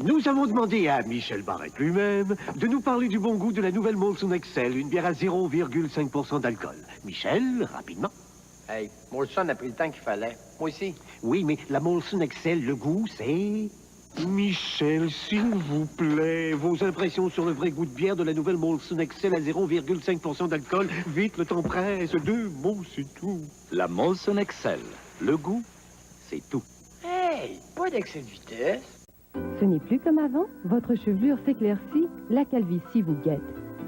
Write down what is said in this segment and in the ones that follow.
Nous avons demandé à Michel Barrett lui-même de nous parler du bon goût de la nouvelle Molson Excel, une bière à 0,5% d'alcool. Michel, rapidement. Hey, Molson a pris le temps qu'il fallait. Moi aussi. Oui, mais la Molson Excel, le goût, c'est... Michel, s'il vous plaît, vos impressions sur le vrai goût de bière de la nouvelle Molson Excel à 0,5% d'alcool. Vite, le temps presse. 2 mots, c'est tout. La Molson Excel. Le goût, c'est tout. Hey, pas d'excès de vitesse. Ce n'est plus comme avant, votre chevelure s'éclaircit, la calvitie vous guette.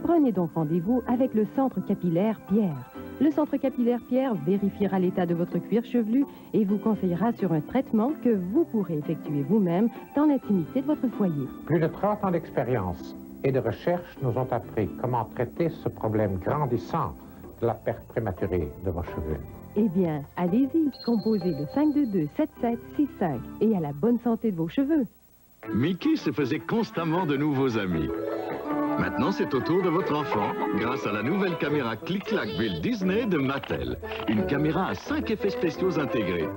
Prenez donc rendez-vous avec le Centre Capillaire Pierre. Le Centre Capillaire Pierre vérifiera l'état de votre cuir chevelu et vous conseillera sur un traitement que vous pourrez effectuer vous-même dans l'intimité de votre foyer. Plus de 30 ans d'expérience et de recherche nous ont appris comment traiter ce problème grandissant de la perte prématurée de vos cheveux. Eh bien, allez-y, composez le 522-7765 et à la bonne santé de vos cheveux. Mickey se faisait constamment de nouveaux amis. Maintenant, c'est au tour de votre enfant, grâce à la nouvelle caméra Click-Clack Build Disney de Mattel. Une caméra à 5 effets spéciaux intégrés.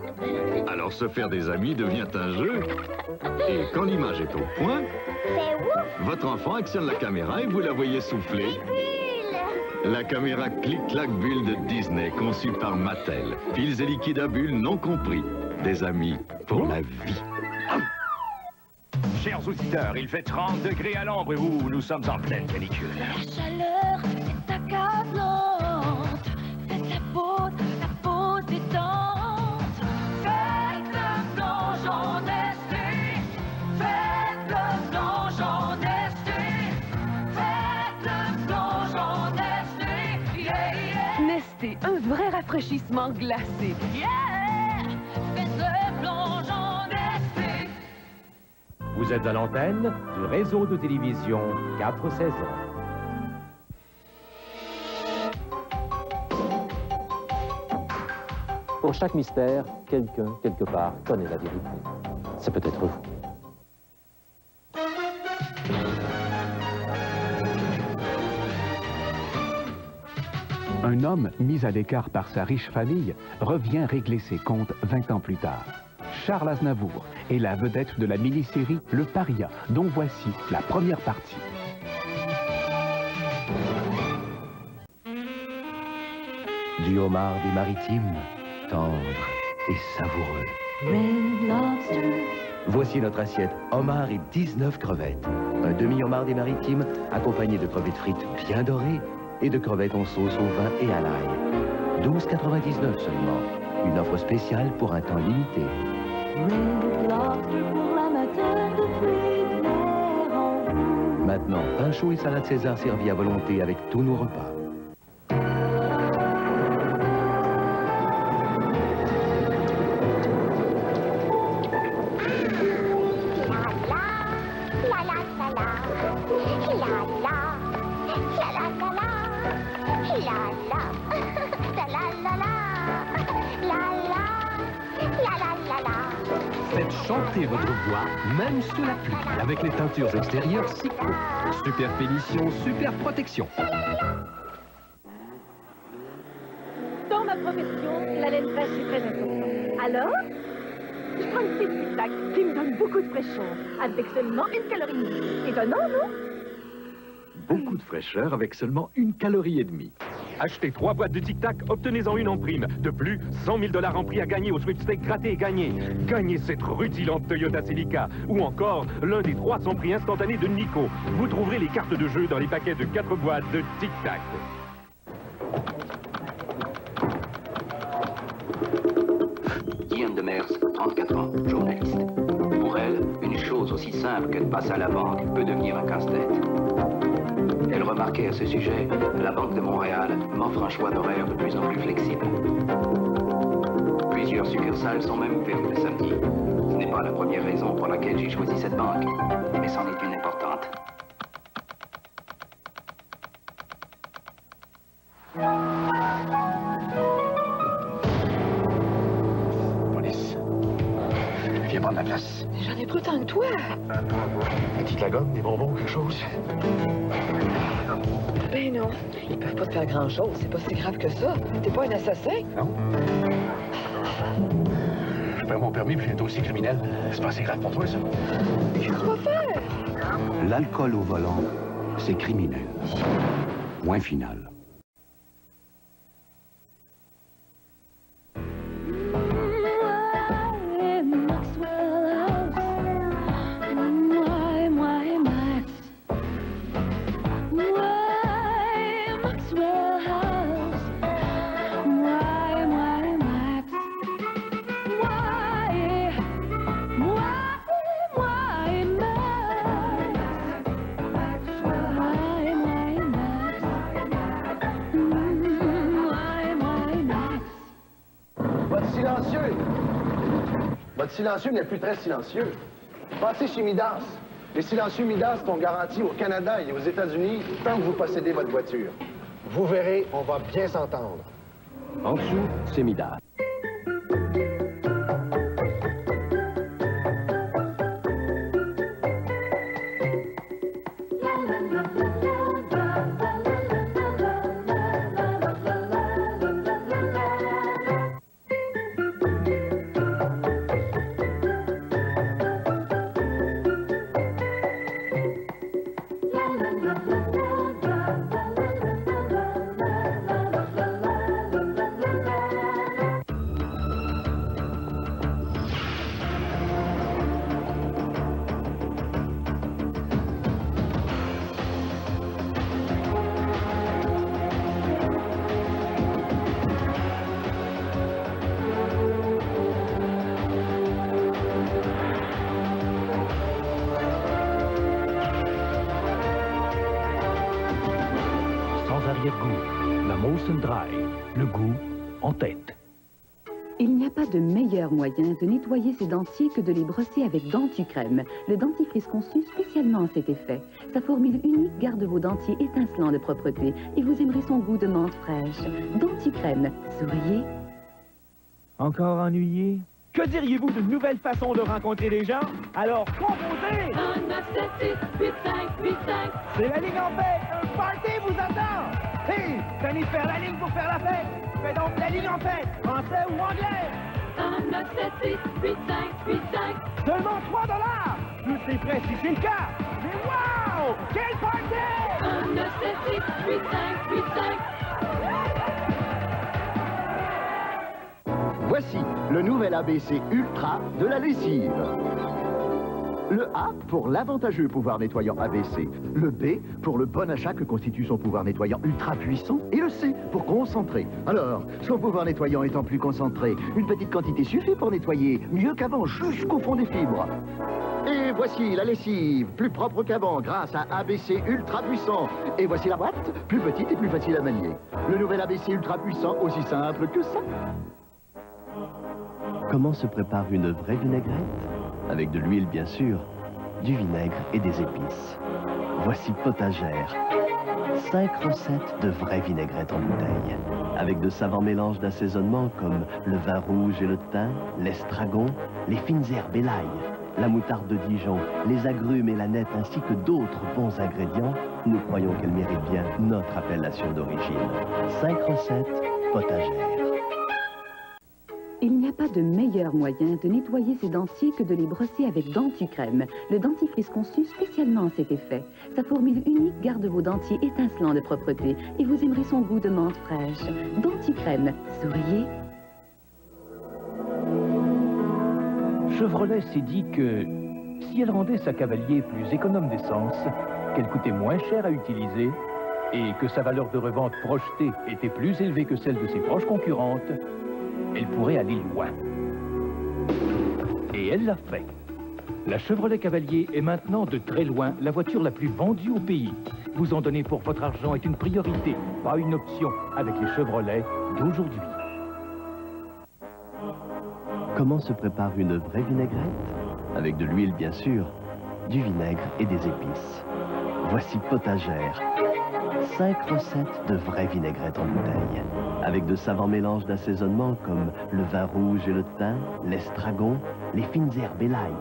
Alors, se faire des amis devient un jeu. Et quand l'image est au point, votre enfant actionne la caméra et vous la voyez souffler. La caméra Click-Clack Build Disney, conçue par Mattel. Fils et liquides à bulles non compris. Des amis pour la vie. Chers auditeurs, il fait 30 degrés à l'ombre et nous sommes en pleine canicule. La chaleur est accablante. Faites la pause détente. Faites le plongeon d'essai. Faites le plongeon d'essai. Faites le plongeon d'essai. Yeah, yeah. Nesté, un vrai rafraîchissement glacé. Yeah! Faites le plongeon d'essai. Vous êtes à l'antenne du réseau de télévision 4 saisons. Pour chaque mystère, quelqu'un, quelque part, connaît la vérité. C'est peut-être vous. Un homme mis à l'écart par sa riche famille revient régler ses comptes 20 ans plus tard. Charles Aznavour est la vedette de la mini-série Le Paria, dont voici la première partie. Du homard des maritimes, tendre et savoureux. Red Lobster. Voici notre assiette homard et 19 crevettes. Un demi-homard des maritimes accompagné de crevettes frites bien dorées et de crevettes en sauce au vin et à l'ail. 12,99 seulement. Une offre spéciale pour un temps limité. Red Lobster pour l'amateur de fruits de mer en bleu. Maintenant, pain chaud et salade César servis à volonté avec tous nos repas. Faites chanter votre voix, même sous la pluie, avec les teintures extérieures Sico. Super finition, super protection. Dans ma profession, la laine fraîche est très importante. Alors, je prends une petite tic-tac qui me donne beaucoup de fraîcheur, avec seulement 1 calorie. C'est étonnant, non? Beaucoup de fraîcheur avec seulement 1 calorie et demie. Achetez 3 boîtes de Tic Tac, obtenez-en une en prime. De plus, 100 000 $ en prix à gagner au sweepstake gratté et gagné. Gagnez cette rutilante Toyota Celica. Ou encore, l'un des 300 prix instantanés de Nico. Vous trouverez les cartes de jeu dans les paquets de 4 boîtes de Tic Tac. Diane Demers, 34 ans, journaliste. Pour elle, une chose aussi simple que de passer à la banque peut devenir un casse-tête. Elle remarquait à ce sujet, la Banque de Montréal m'offre un choix d'horaire de plus en plus flexible. Plusieurs succursales sont même ouvertes le samedi. Ce n'est pas la première raison pour laquelle j'ai choisi cette banque, mais c'en est une importante. Police. Viens prendre la place. J'en ai plus tant que toi. Un petit la gomme, des bonbons, quelque chose? Ben non, ils peuvent pas te faire grand-chose. C'est pas si grave que ça. T'es pas un assassin? Non. pas mon permis, puis j'ai un dossier criminel. C'est pas assez grave pour toi, ça? Qu'est-ce qu'on va faire? L'alcool au volant, c'est criminel. Point final. Votre silencieux n'est plus très silencieux. Passez chez Midas. Les silencieux Midas sont garantis au Canada et aux États-Unis tant que vous possédez votre voiture. Vous verrez, on va bien s'entendre. En dessous, c'est Midas. La Molson Dry, le goût en tête. Il n'y a pas de meilleur moyen de nettoyer ses dentiers que de les brosser avec Dentucrème, le dentifrice conçu spécialement à cet effet. Sa formule unique garde vos dentiers étincelants de propreté et vous aimerez son goût de menthe fraîche. Dentucrème, souriez. Encore ennuyé? Que diriez-vous d'une nouvelle façon de rencontrer les gens? Alors, composez! 1, 9, 7, 6, 8, 5, 8, 5. C'est la ligne en fête! Un party vous attend! Hé! Tenez de faire la ligne pour faire la fête! Fais donc la ligne en fête! Français ou anglais? 1, 9, 7, 6, 8, 5, 8, 5. Seulement 3 $! Plus les frais si c'est le cas! Mais wow! Quel party! 1, 9, 7, 6, 8, 5, 8, 5. Voici le nouvel ABC Ultra de la lessive. Le A pour l'avantageux pouvoir nettoyant ABC, le B pour le bon achat que constitue son pouvoir nettoyant ultra puissant, et le C pour concentré. Alors, son pouvoir nettoyant étant plus concentré, une petite quantité suffit pour nettoyer mieux qu'avant jusqu'au fond des fibres. Et voici la lessive, plus propre qu'avant grâce à ABC Ultra Puissant. Et voici la boîte, plus petite et plus facile à manier. Le nouvel ABC Ultra Puissant, aussi simple que ça. Comment se prépare une vraie vinaigrette? Avec de l'huile, bien sûr, du vinaigre et des épices. Voici Potagère. 5 recettes de vraie vinaigrette en bouteille. Avec de savants mélanges d'assaisonnement comme le vin rouge et le thym, l'estragon, les fines herbes et l'ail, la moutarde de Dijon, les agrumes et la nette ainsi que d'autres bons ingrédients, nous croyons qu'elle mérite bien notre appellation d'origine. 5 recettes Potagère. Il n'y a pas de meilleur moyen de nettoyer ses dentiers que de les brosser avec Dentucrème, le dentifrice conçu spécialement à cet effet. Sa formule unique garde vos dentiers étincelants de propreté et vous aimerez son goût de menthe fraîche. Dentucrème, souriez. Chevrolet s'est dit que si elle rendait sa cavalier plus économe d'essence, qu'elle coûtait moins cher à utiliser et que sa valeur de revente projetée était plus élevée que celle de ses proches concurrentes, elle pourrait aller loin. Et elle l'a fait. La Chevrolet Cavalier est maintenant de très loin la voiture la plus vendue au pays. Vous en donner pour votre argent est une priorité, pas une option avec les Chevrolets d'aujourd'hui. Comment se prépare une vraie vinaigrette? Avec de l'huile, bien sûr, du vinaigre et des épices. Voici Potagère. 5 recettes de vraie vinaigrette en bouteille. Avec de savants mélanges d'assaisonnement comme le vin rouge et le thym, l'estragon, les fines herbes et l'ail,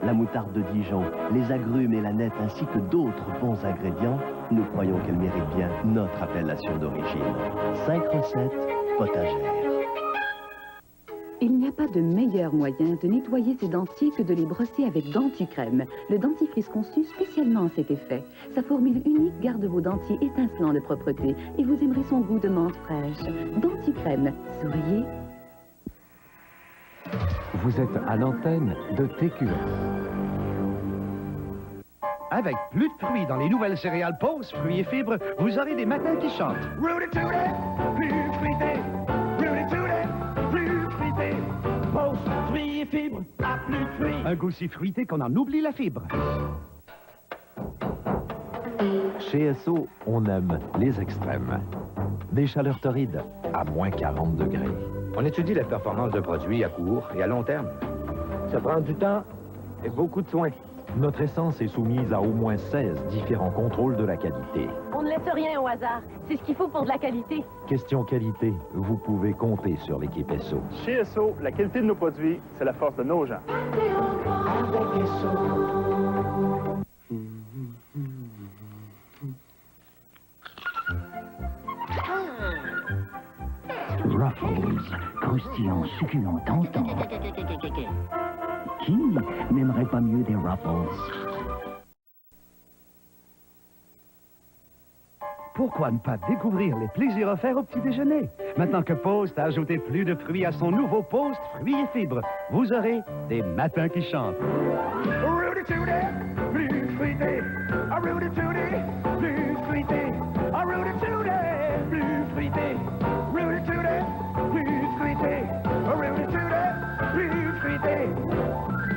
la moutarde de Dijon, les agrumes et la nette ainsi que d'autres bons ingrédients, nous croyons qu'elle mérite bien notre appellation d'origine. 5 recettes Potagère. Il n'y n'y a pas de meilleur moyen de nettoyer ses dentiers que de les brosser avec Dentucrème, le dentifrice conçu spécialement à cet effet. Sa formule unique garde vos dentiers étincelants de propreté et vous aimerez son goût de menthe fraîche. Dentucrème, souriez. Vous êtes à l'antenne de TQS. Avec plus de fruits dans les nouvelles céréales Pause, fruits et fibres, vous aurez des matins qui chantent. Rudy Tooty, plus fruité. Rudy Tooty, plus fruité. Pause, fruits et fibres, à plus de fruits. Un goût si fruité qu'on en oublie la fibre. Chez SO, on aime les extrêmes. Des chaleurs torrides à moins 40 degrés. On étudie la performance d'un produit à court et à long terme. Ça prend du temps et beaucoup de soins. Notre essence est soumise à au moins 16 différents contrôles de la qualité. On ne laisse rien au hasard. C'est ce qu'il faut pour de la qualité. Question qualité, vous pouvez compter sur l'équipe SO. Chez SO, la qualité de nos produits, c'est la force de nos gens. Avec SO. Ruffles, croustillant, succulent, tentant. Qui n'aimerait pas mieux des Ruffles? Pourquoi ne pas découvrir les plaisirs offerts au petit déjeuner? Maintenant que Post a ajouté plus de fruits à son nouveau Post fruits et fibres, vous aurez des matins qui chantent. Rudy Tooty, plus fruité. Rudy Tooty, plus fruité. Rudy Tooty, plus fruité. Rudy Tooty, plus fruité. Rudy Tooty, plus fruité.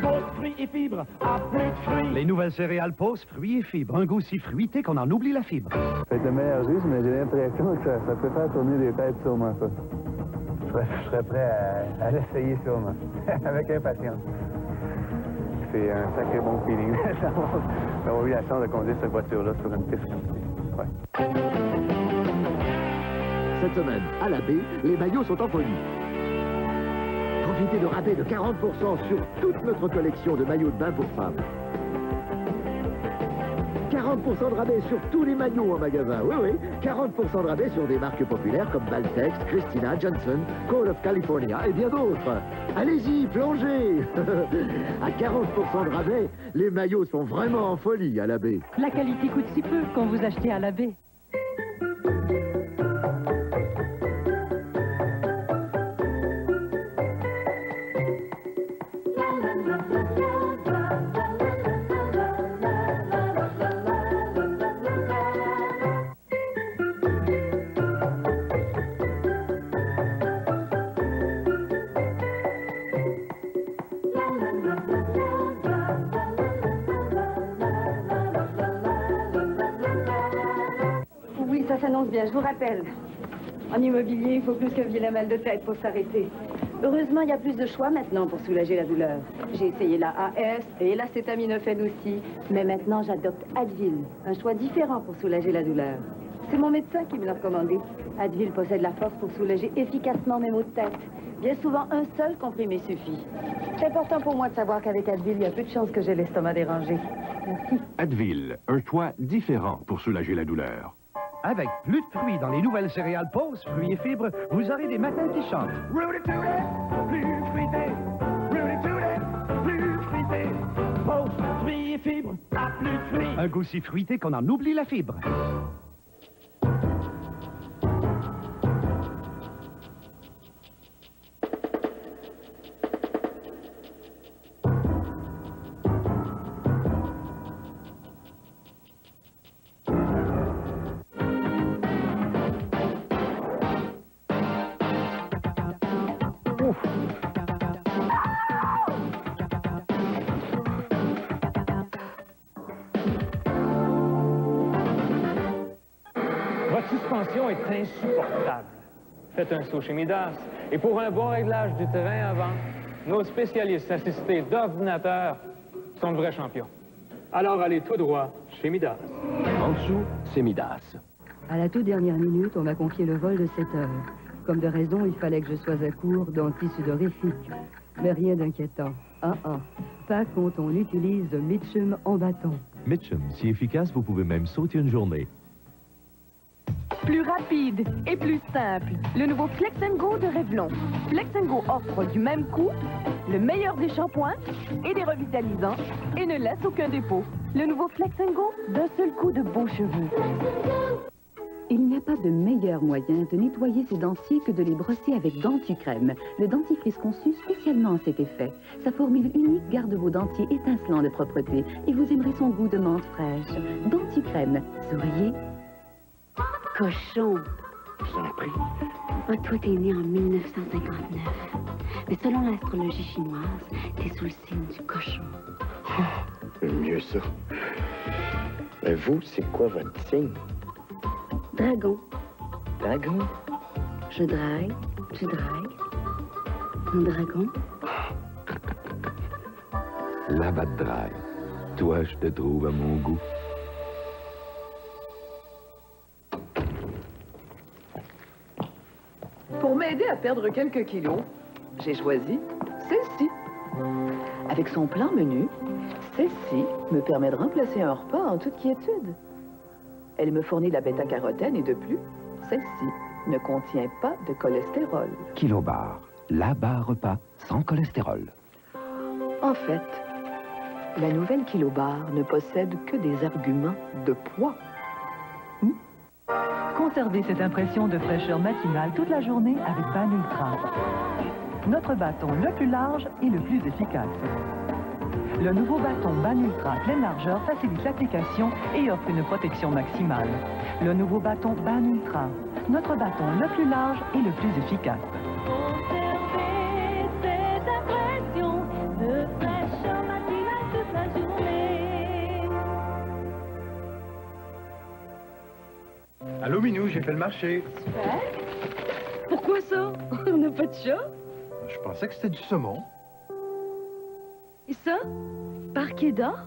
Post fruits et fibres, à plus de fruits. Les nouvelles céréales Post fruits et fibres, un goût si fruité qu'on en oublie la fibre. C'est le meilleur jus, mais j'ai l'impression que ça peut faire tourner les têtes sûrement, ça. Je serais prêt à l'essayer sûrement, avec impatience. C'est un sacré bon feeling d'avoir eu la chance de conduire cette voiture-là sur une piste comme ça. Ouais. Cette semaine, à la baie, les maillots sont en folie. Profitez de rabais de 40% sur toute notre collection de maillots de bain pour femmes. 40% de rabais sur tous les maillots en magasin. Oui, oui. 40% de rabais sur des marques populaires comme Baltex, Christina, Johnson, Code of California et bien d'autres. Allez-y, plongez. À 40% de rabais, les maillots sont vraiment en folie à la baie. La qualité coûte si peu quand vous achetez à la baie. Oui, ça s'annonce bien, je vous rappelle. En immobilier, il faut plus qu'un vilain mal de tête pour s'arrêter. Heureusement, il y a plus de choix maintenant pour soulager la douleur. J'ai essayé la AS et l'acétaminophène aussi. Mais maintenant, j'adopte Advil, un choix différent pour soulager la douleur. C'est mon médecin qui me l'a recommandé. Advil possède la force pour soulager efficacement mes maux de tête. Bien souvent, un seul comprimé suffit. C'est important pour moi de savoir qu'avec Advil, il y a peu de chances que j'ai l'estomac dérangé. Merci. Advil, un choix différent pour soulager la douleur. Avec plus de fruits dans les nouvelles céréales Pause, fruits et fibres, vous aurez des matins qui chantent. Rudy Tooty, plus fruité. Rudy Tooty, plus fruité. Pause, fruits et fibres, à plus de fruits. Un goût si fruité qu'on en oublie la fibre. Votre suspension est insupportable. Faites un saut chez Midas. Et pour un bon réglage du terrain avant, nos spécialistes assistés d'ordinateur sont de vrais champions. Alors allez tout droit chez Midas. En dessous, c'est Midas. À la toute dernière minute, on m'a confié le vol de 7 heures. Comme de raison, il fallait que je sois à court d'antisudorifiques. Mais rien d'inquiétant. Pas quand on utilise Mitchum en bâton. Mitchum, si efficace, vous pouvez même sauter une journée. Plus rapide et plus simple, le nouveau Flex & Go de Revlon. Flex & Go offre du même coup le meilleur des shampoings et des revitalisants et ne laisse aucun dépôt. Le nouveau Flex & Go, d'un seul coup de beaux cheveux. Il n'y a pas de meilleur moyen de nettoyer ses dentiers que de les brosser avec Dentucrème, le dentifrice conçu spécialement à cet effet. Sa formule unique garde vos dentiers étincelants de propreté et vous aimerez son goût de menthe fraîche. Dentucrème, souriez. Cochon. Je t'en prie. Ah, toi, t'es né en 1959. Mais selon l'astrologie chinoise, t'es sous le signe du cochon. Mieux ça. Mais vous, c'est quoi votre signe? Dragon. Dragon? Je drague, tu dragues. Mon dragon. La batte drague. Toi, je te trouve à mon goût. Pour m'aider à perdre quelques kilos, j'ai choisi celle-ci. Avec son plan menu, celle-ci me permet de remplacer un repas en toute quiétude. Elle me fournit la bêta-carotène et de plus, celle-ci ne contient pas de cholestérol. Kilobar, la barre repas sans cholestérol. En fait, la nouvelle Kilobar ne possède que des arguments de poids. Conservez cette impression de fraîcheur matinale toute la journée avec Ban Ultra. Notre bâton le plus large et le plus efficace. Le nouveau bâton Ban Ultra pleine largeur facilite l'application et offre une protection maximale. Le nouveau bâton Ban Ultra, notre bâton le plus large et le plus efficace. Conservez cette impression de fraîcheur matinale toute la journée. Allô, Minou, j'ai fait le marché. Super. Pourquoi ça? On n'a pas de chat? Je pensais que c'était du saumon. Et ça? Parquet d'or?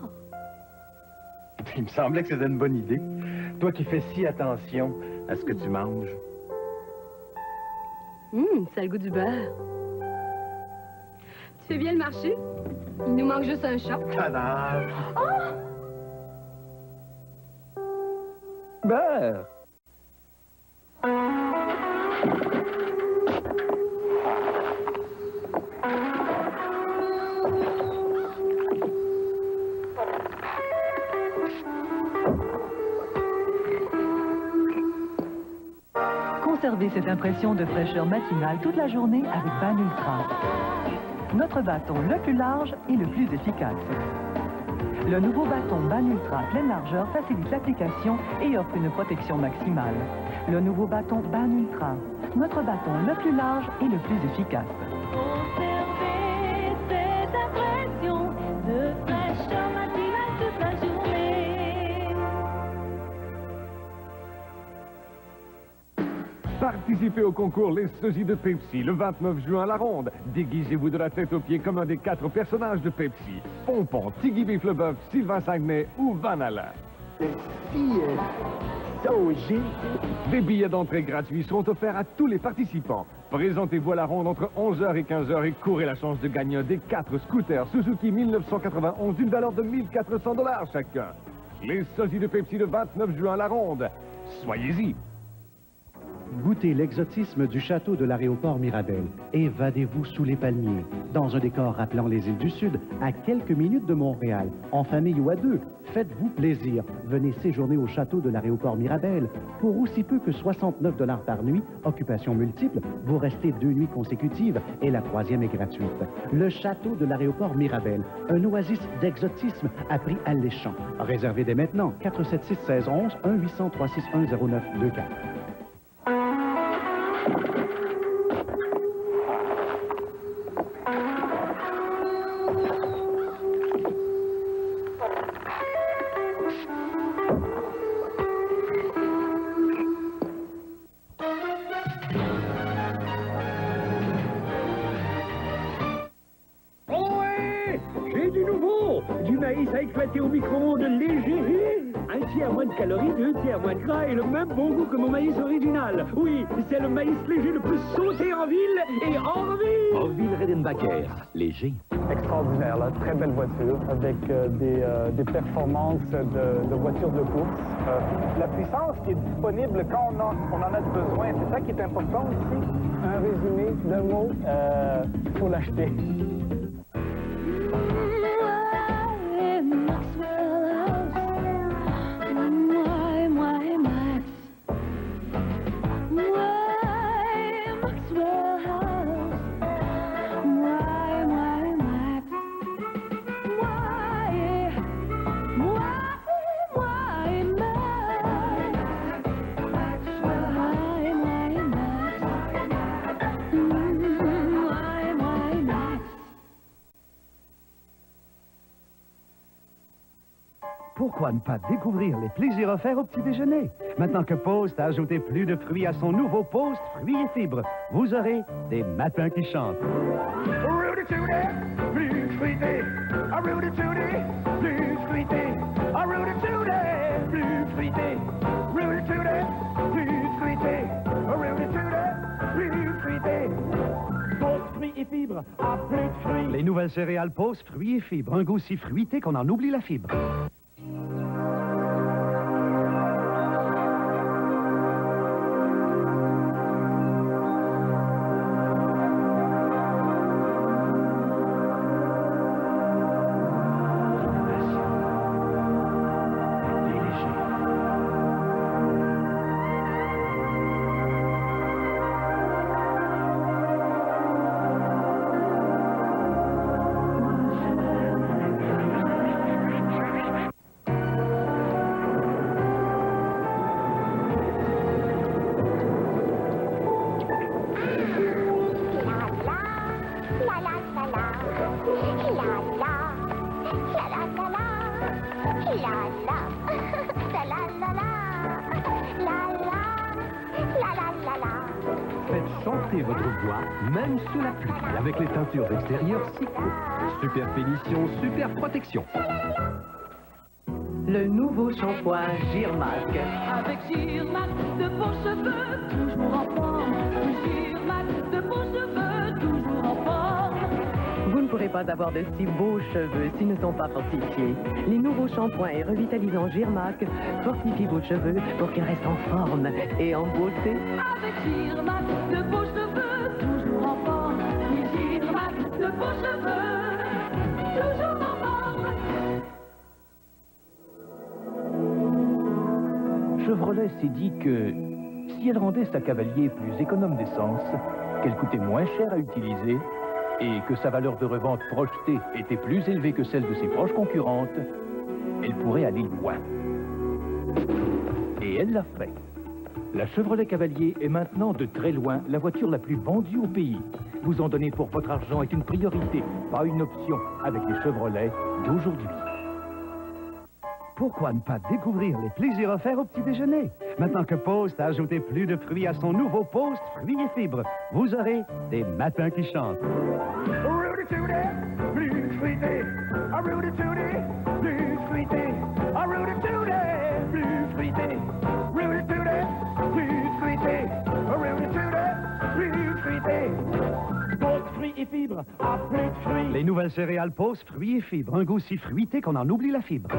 Il me semblait que c'était une bonne idée. Toi qui fais si attention à ce que tu manges. Ça a le goût du beurre. Tu fais bien le marché? Il nous manque juste un chat. Tadam! Oh! Beurre! Conservez cette impression de fraîcheur matinale toute la journée avec Ban Ultra. Notre bâton le plus large et le plus efficace. Le nouveau bâton Ban Ultra pleine largeur facilite l'application et offre une protection maximale. Le nouveau bâton Ban Ultra, notre bâton le plus large et le plus efficace. Conservez cette impression de fraîcheur matinale toute la journée. Participez au concours Les Sosies de Pepsi le 29 juin à la Ronde. Déguisez-vous de la tête aux pieds comme un des 4 personnages de Pepsi. Pompon, Tiggy Biff le Bœuf, Sylvain Saguenay ou Van Alain. Des billets d'entrée gratuits seront offerts à tous les participants. Présentez-vous à la Ronde entre 11h et 15h et courez la chance de gagner un des 4 scooters Suzuki 1991 d'une valeur de 1 400 $ chacun. Les Sosies de Pepsi le 29 juin à la Ronde. Soyez-y. Goûtez l'exotisme du château de l'aéroport Mirabel. Évadez-vous sous les palmiers, dans un décor rappelant les îles du Sud, à quelques minutes de Montréal, en famille ou à deux. Faites-vous plaisir. Venez séjourner au château de l'aéroport Mirabel. Pour aussi peu que 69 $ par nuit, occupation multiple, vous restez 2 nuits consécutives et la 3e est gratuite. Le château de l'aéroport Mirabel, un oasis d'exotisme à prix alléchant. Réservez dès maintenant 476-1611, 1-800-361-0924. J'ai du nouveau! Du maïs avec fête et au micro-ondes léger. 1/3 moins de calories, 2/3 moins de gras et le même bon goût que mon maïs original. Oui, c'est le maïs léger le plus sauté en ville et hors ville. Orville Redenbacher, léger. Extraordinaire, là. Très belle voiture avec des performances de voiture de course. La puissance qui est disponible quand on en a besoin, c'est ça qui est important ici. Un résumé d'un mot, faut l'acheter. Pourquoi ne pas découvrir les plaisirs offerts au petit déjeuner? Maintenant que Post a ajouté plus de fruits à son nouveau Post fruits et fibres, vous aurez des matins qui chantent. Rudy Tooty, plus fruité. Rudy Tooty, plus fruité. Rudy Tooty, plus fruité. Rudy Tooty, plus fruité. Rudy Tooty, plus fruité. Post fruits et fibres, à plus de fruits. Les nouvelles céréales Post fruits et fibres, un goût si fruité qu'on en oublie la fibre. Faites chanter votre voix, même sous la pluie, avec les teintures extérieures Sico. Super finition, super protection. Le nouveau shampoing Girmac. Avec Girmac, de beaux cheveux, toujours en forme. Girmac, de beaux cheveux, toujours en forme. Vous ne pourrez pas avoir de si beaux cheveux s'ils ne sont pas fortifiés. Les nouveaux shampoings et revitalisants Girmac fortifient vos cheveux pour qu'ils restent en forme et en beauté. Avec Girmac, de beaux cheveux, toujours en forme. Oui, Girmac, de beaux cheveux, toujours en forme. Chevrolet s'est dit que si elle rendait sa cavalier plus économe d'essence, qu'elle coûtait moins cher à utiliser et que sa valeur de revente projetée était plus élevée que celle de ses proches concurrentes, elle pourrait aller loin. Et elle l'a fait. La Chevrolet Cavalier est maintenant de très loin la voiture la plus vendue au pays. Vous en donner pour votre argent est une priorité, pas une option avec les Chevrolets d'aujourd'hui. Pourquoi ne pas découvrir les plaisirs offerts au petit déjeuner? Maintenant que Post a ajouté plus de fruits à son nouveau Post fruits et fibres, vous aurez des matins qui chantent. Rudy Tooty, plus fruité. Rudy Tooty, plus fruité. Rudy Tooty, plus fruité. Rudy Tooty, plus fruité. Rudy Tooty, plus fruité. Post fruits et fibres, à plus de fruits. Les nouvelles céréales Post fruits et fibres, un goût si fruité qu'on en oublie la fibre.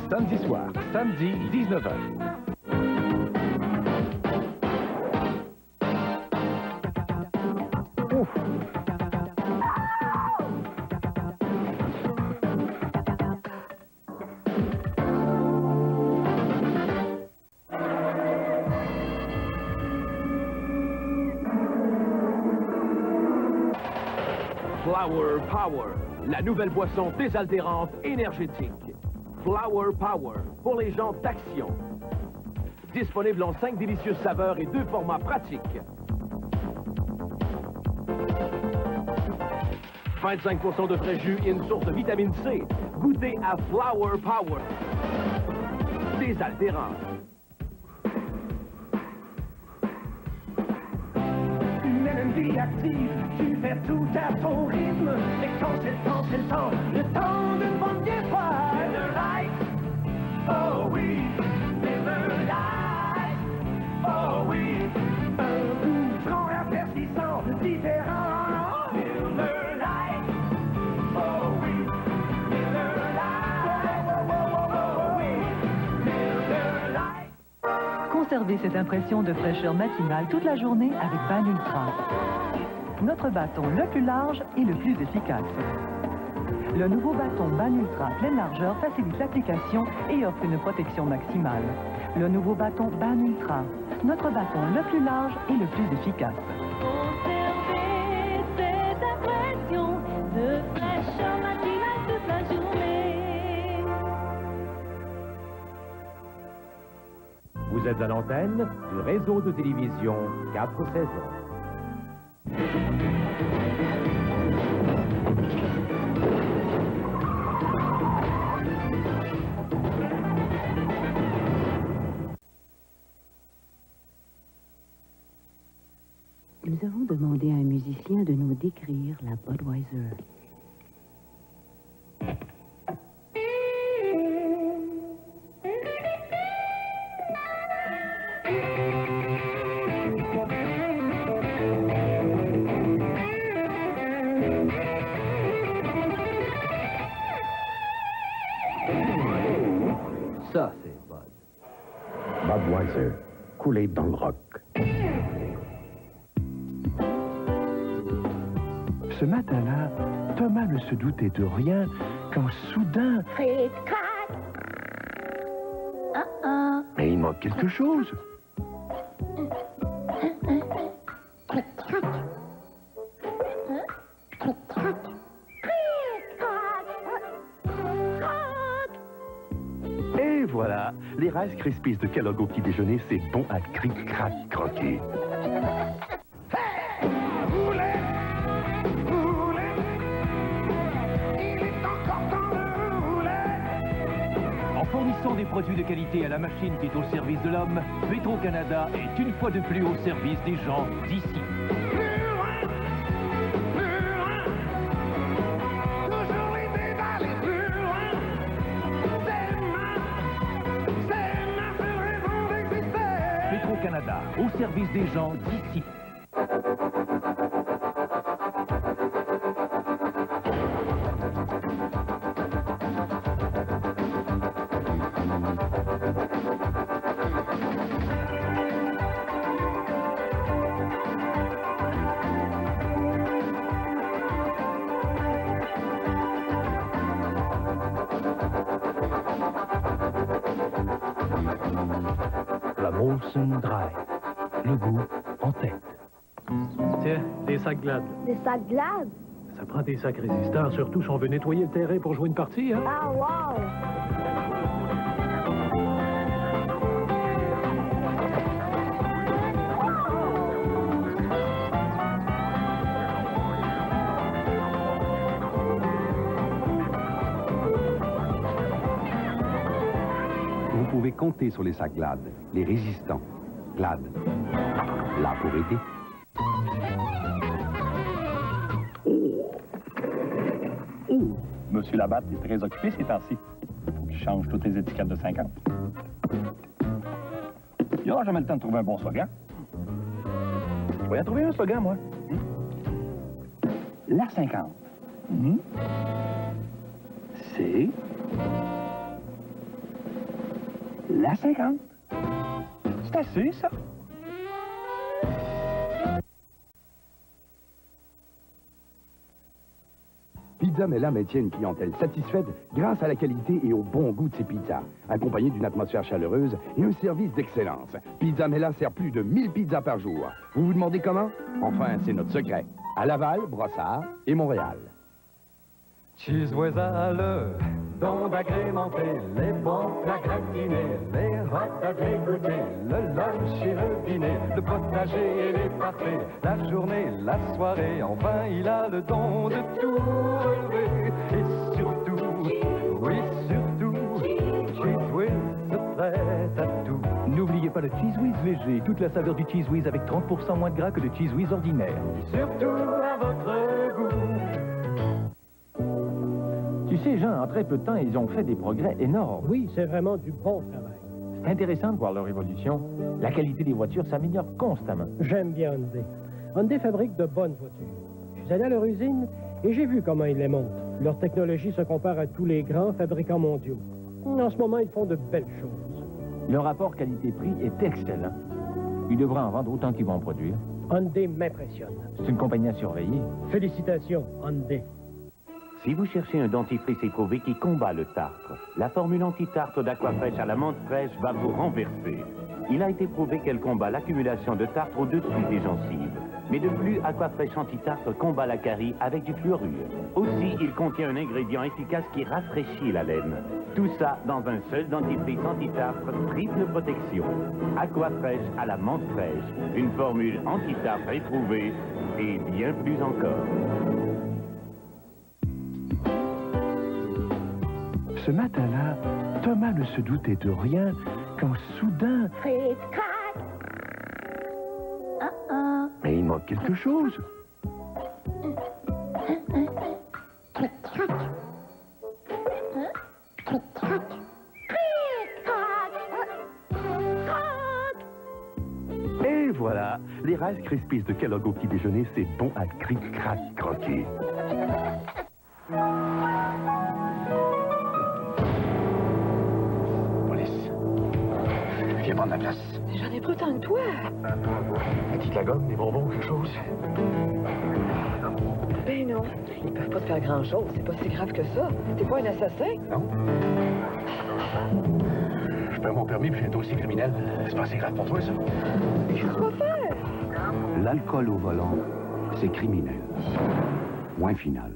Samedi soir, samedi 19h. Ouf. Flower Power, la nouvelle boisson désaltérante énergétique. Flower Power, pour les gens d'action. Disponible en 5 délicieuses saveurs et 2 formats pratiques. 25% de frais jus et une source de vitamine C. Goûtez à Flower Power. désaltérante. Une vie active, tu fais tout à ton rythme. Et quand c'est le temps d'une bonne vieille fois. Miller Lite, oh oui, Miller Lite, oh oui. Un goût franc, rafraîchissant, différent. Miller Lite, oh oui, Miller Lite, oh oui, Miller Lite. Conservez cette impression de fraîcheur matinale toute la journée avec Ban Ultra. Notre bâton le plus large et le plus efficace. Le nouveau bâton Ban Ultra pleine largeur facilite l'application et offre une protection maximale. Le nouveau bâton Ban Ultra, notre bâton le plus large et le plus efficace. Conservez cette impression de fraîcheur matinale toute la journée. Vous êtes à l'antenne du réseau de télévision 4 saisons. Nous avons demandé à un musicien de nous décrire la Budweiser. Ça, c'est Bud. Budweiser, coulé dans le rock. Ce matin-là, Thomas ne se doutait de rien quand soudain... Fric, crac. Mais il manque quelque chose. Et voilà, les Rice Krispies de Kellogg au petit déjeuner, c'est bon à cric-crac croquer. En fournissant des produits de qualité à la machine qui est au service de l'homme, Petro-Canada est une fois de plus au service des gens d'ici. Petro-Canada, au service des gens d'ici. La Molson Dry, le goût en tête. Tiens, des sacs Glad. Des sacs Glad? Ça prend des sacs résistants, surtout si on veut nettoyer le terrain pour jouer une partie, hein? Ah, wow! Vous pouvez compter sur les sacs Glad, les résistants. Glad, là pour aider. Monsieur Labatte est très occupé ces temps-ci. Faut qu'il change toutes les étiquettes de 50. Il n'aura jamais le temps de trouver un bon slogan. Je vais en trouver un slogan, moi. La 50. C'est... La 50. C'est assez, ça. Pizza Mela maintient une clientèle satisfaite grâce à la qualité et au bon goût de ses pizzas, accompagnées d'une atmosphère chaleureuse et un service d'excellence. Pizza Mela sert plus de 1000 pizzas par jour. Vous vous demandez comment? Enfin, c'est notre secret. À Laval, Brossard et Montréal. Cheese Wesal, dont d'agrémenter les bons plats gratinés, les hot dogs égouttés, le lunch et le dîner, le potager et les parfaits, la journée, la soirée, enfin il a le don de tout relever. Et surtout, oui surtout, Cheese Whiz se prête pas le Cheese Whiz léger. Toute la saveur du Cheese Whiz avec 30% moins de gras que le Cheese Whiz ordinaire. Surtout à votre goût. Tu sais, Jean, en très peu de temps, ils ont fait des progrès énormes. Oui, c'est vraiment du bon travail. C'est intéressant de voir leur évolution. La qualité des voitures s'améliore constamment. J'aime bien Hyundai. Hyundai fabrique de bonnes voitures. Je suis allé à leur usine et j'ai vu comment ils les montent. Leur technologie se compare à tous les grands fabricants mondiaux. En ce moment, ils font de belles choses. Le rapport qualité-prix est excellent. Ils devraient en vendre autant qu'ils vont en produire. Hyundai m'impressionne. C'est une compagnie à surveiller. Félicitations, Hyundai. Si vous cherchez un dentifrice éprouvé qui combat le tartre, la formule anti-tartre d'Aquafresh à la menthe fraîche va vous renverser. Il a été prouvé qu'elle combat l'accumulation de tartre au-dessus des gencives. Mais de plus, Aquafresh anti-tartre combat la carie avec du fluorure. Aussi, il contient un ingrédient efficace qui rafraîchit la laine. Tout ça dans un seul dentifrice anti-tartre triple protection. Aquafresh à la menthe fraîche, une formule anti-tartre éprouvée et bien plus encore. Ce matin-là, Thomas ne se doutait de rien quand soudain... Fric, crac. Mais il manque quelque chose. Cric, crac. Cric, crac. Cric, crac. Et voilà, les Rice Krispies de Kellogg au petit déjeuner, c'est bon à cric-crac croquer. Viens prendre la place. J'en ai plus tant que toi. Un petit de la gomme, des bonbons, quelque chose? Ben non, ils peuvent pas te faire grand-chose. C'est pas si grave que ça. T'es pas un assassin? Non. Je perds mon permis puis j'ai un dossier criminel. C'est pas si grave pour toi, ça? Qu'est-ce que tu vas faire? L'alcool au volant, c'est criminel. Moins final.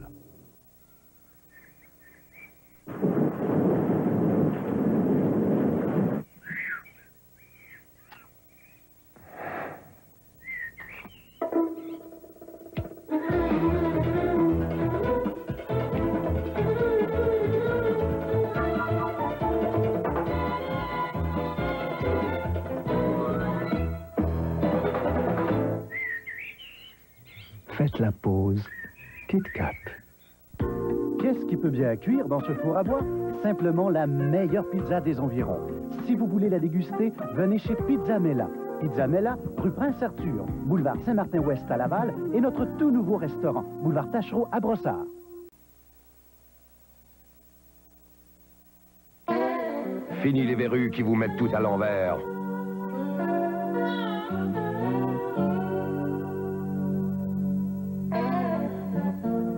Faites la pause. Kit Kat. Qu'est-ce qui peut bien cuire dans ce four à bois? Simplement la meilleure pizza des environs. Si vous voulez la déguster, venez chez Pizza Mela. Pizza Mela, rue Prince-Arthur, boulevard Saint-Martin-Ouest à Laval et notre tout nouveau restaurant, boulevard Tachereau à Brossard. Fini les verrues qui vous mettent tout à l'envers.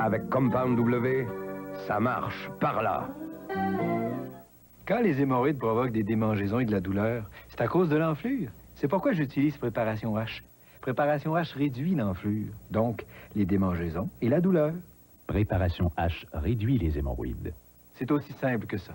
Avec Compound W, ça marche par là. Quand les hémorroïdes provoquent des démangeaisons et de la douleur, c'est à cause de l'enflure. C'est pourquoi j'utilise Préparation H. Préparation H réduit l'enflure, donc les démangeaisons et la douleur. Préparation H réduit les hémorroïdes. C'est aussi simple que ça.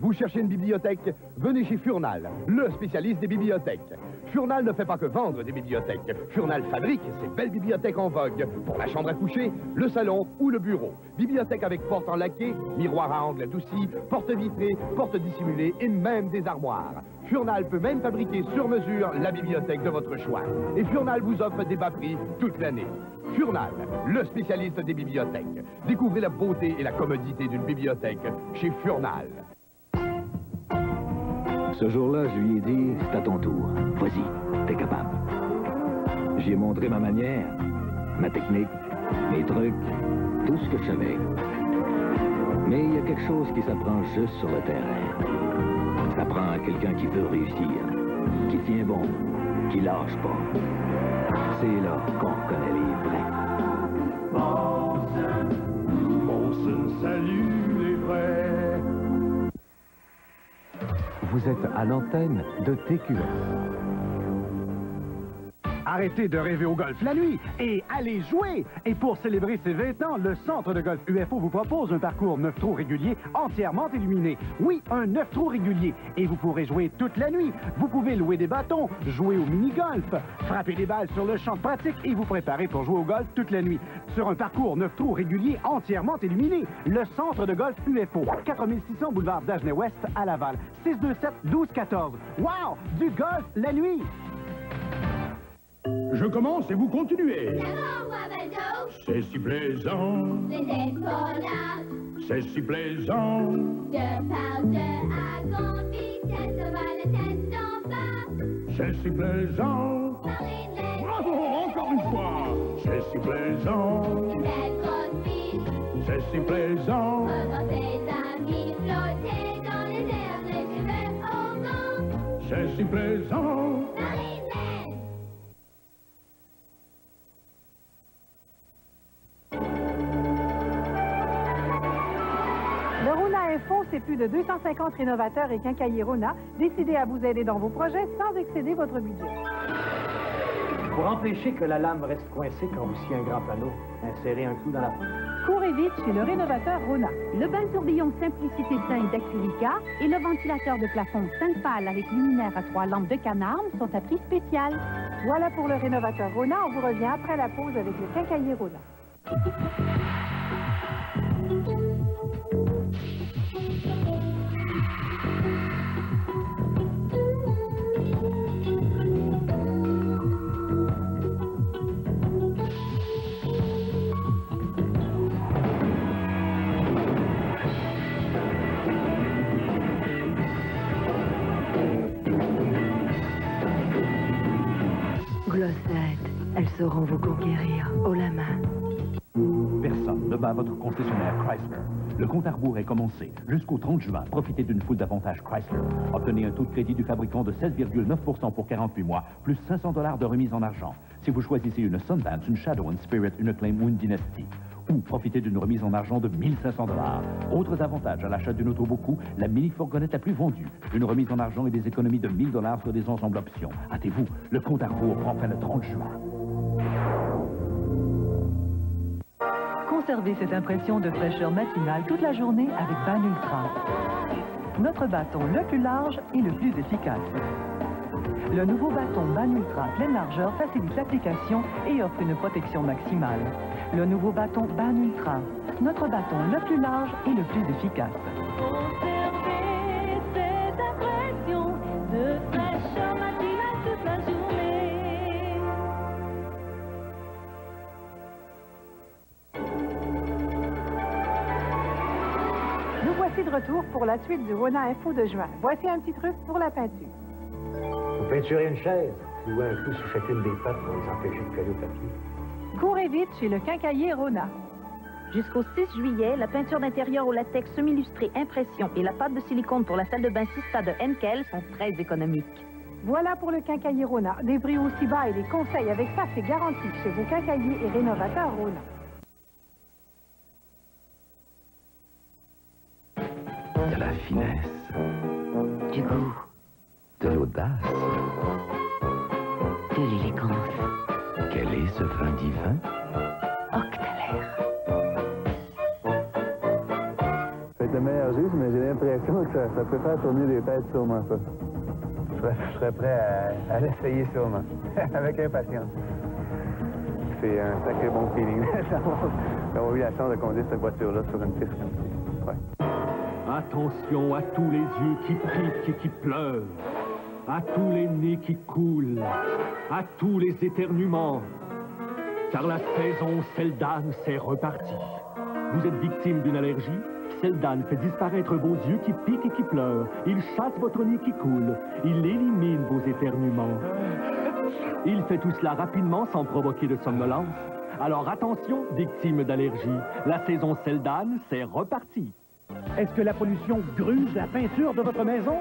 Vous cherchez une bibliothèque? Venez chez Furnal, le spécialiste des bibliothèques. Furnal ne fait pas que vendre des bibliothèques. Furnal fabrique ces belles bibliothèques en vogue pour la chambre à coucher, le salon ou le bureau. Bibliothèque avec porte en laqué, miroir à angle adouci, porte vitrée, porte dissimulée et même des armoires. Furnal peut même fabriquer sur mesure la bibliothèque de votre choix. Et Furnal vous offre des bas prix toute l'année. Furnal, le spécialiste des bibliothèques. Découvrez la beauté et la commodité d'une bibliothèque chez Furnal. Ce jour-là, je lui ai dit, c'est à ton tour. Vas-y, t'es capable. J'ai montré ma manière, ma technique, mes trucs, tout ce que je savais. Mais il y a quelque chose qui s'apprend juste sur le terrain. Ça prend quelqu'un qui veut réussir, qui tient bon, qui lâche pas. C'est là qu'on reconnaît les vrais. Molson salue les vrais. Vous êtes à l'antenne de TQS. Arrêtez de rêver au golf la nuit et allez jouer! Et pour célébrer ses 20 ans, le centre de golf UFO vous propose un parcours 9 trous régulier entièrement illuminé. Oui, un 9 trous régulier. Et vous pourrez jouer toute la nuit. Vous pouvez louer des bâtons, jouer au mini-golf, frapper des balles sur le champ de pratique et vous préparer pour jouer au golf toute la nuit. Sur un parcours 9 trous régulier entièrement illuminé. Le centre de golf UFO, 4600 boulevard d'Agenais-Ouest à Laval. 627-1214. Wow! Du golf la nuit! Je commence et vous continuez. C'est si plaisant. C'est si plaisant. C'est si plaisant. Bravo, encore une fois. C'est si plaisant. C'est si plaisant. C'est si plaisant. C'est plus de 250 rénovateurs et quincailliers Rona décidés à vous aider dans vos projets sans excéder votre budget. Pour empêcher que la lame reste coincée quand vous sciez un grand panneau, insérez un clou dans la porte. Courez vite chez le rénovateur Rona. Le bain tourbillon Simplicité Teint d'Acrylica et le ventilateur de plafond Sainte-Pâle avec luminaire à 3 lampes de canarme sont à prix spécial. Voilà pour le rénovateur Rona. On vous revient après la pause avec le quincaillier Rona. Glossette, elles sauront vous conquérir haut la main. Personne ne bat votre concessionnaire Chrysler. Le compte à rebours est commencé. Jusqu'au 30 juin, profitez d'une foule d'avantages Chrysler. Obtenez un taux de crédit du fabricant de 16,9% pour 48 mois, plus $500 de remise en argent. Si vous choisissez une Sundance, une Shadow, une Spirit, une Acclaim ou une Dynasty. Ou profitez d'une remise en argent de $1 500. Autres avantages à l'achat d'une auto beaucoup, la mini-fourgonnette la plus vendue. Une remise en argent et des économies de $1000 sur des ensembles options. Hâtez-vous, le compte à rebours prend fin le 30 juin. Conservez cette impression de fraîcheur matinale toute la journée avec Ban Ultra. Notre bâton le plus large et le plus efficace. Le nouveau bâton Ban Ultra pleine largeur facilite l'application et offre une protection maximale. Le nouveau bâton Ban Ultra, notre bâton le plus large et le plus efficace. Conservez cette impression de fraîcheur matinale toute la journée. Nous voici de retour pour la suite du Rona Info de juin. Voici un petit truc pour la peinture. Vous peinturez une chaise, clouez un clou sur chacune des pattes pour les empêcher de coller au papier. Courez vite chez le quincaillier Rona. Jusqu'au 6 juillet, la peinture d'intérieur au latex semi-lustré impression et la pâte de silicone pour la salle de bain Sista de Henkel sont très économiques. Voilà pour le quincaillier Rona. Des prix aussi bas et des conseils avec ça, c'est garanti chez vos quincailliers et rénovateurs Rona. De la finesse. Du goût. De l'audace. De l'élégance. Quel est ce vin divin? Octalaire. Ça va être le meilleur jus, mais j'ai l'impression que ça peut faire tourner des têtes sûrement, ça. Je serais prêt à l'essayer sûrement, avec impatience. C'est un sacré bon feeling d'avoir eu la chance de conduire cette voiture-là sur une piste comme ça. Ouais. Attention à tous les yeux qui piquent et qui pleurent, à tous les nez qui coulent, à tous les éternuements, car la saison Seldan, c'est reparti. Vous êtes victime d'une allergie? Seldan fait disparaître vos yeux qui piquent et qui pleurent. Il chasse votre nez qui coule. Il élimine vos éternuements. Il fait tout cela rapidement sans provoquer de somnolence. Alors attention, victime d'allergie. La saison Seldan, c'est reparti. Est-ce que la pollution gruge la peinture de votre maison?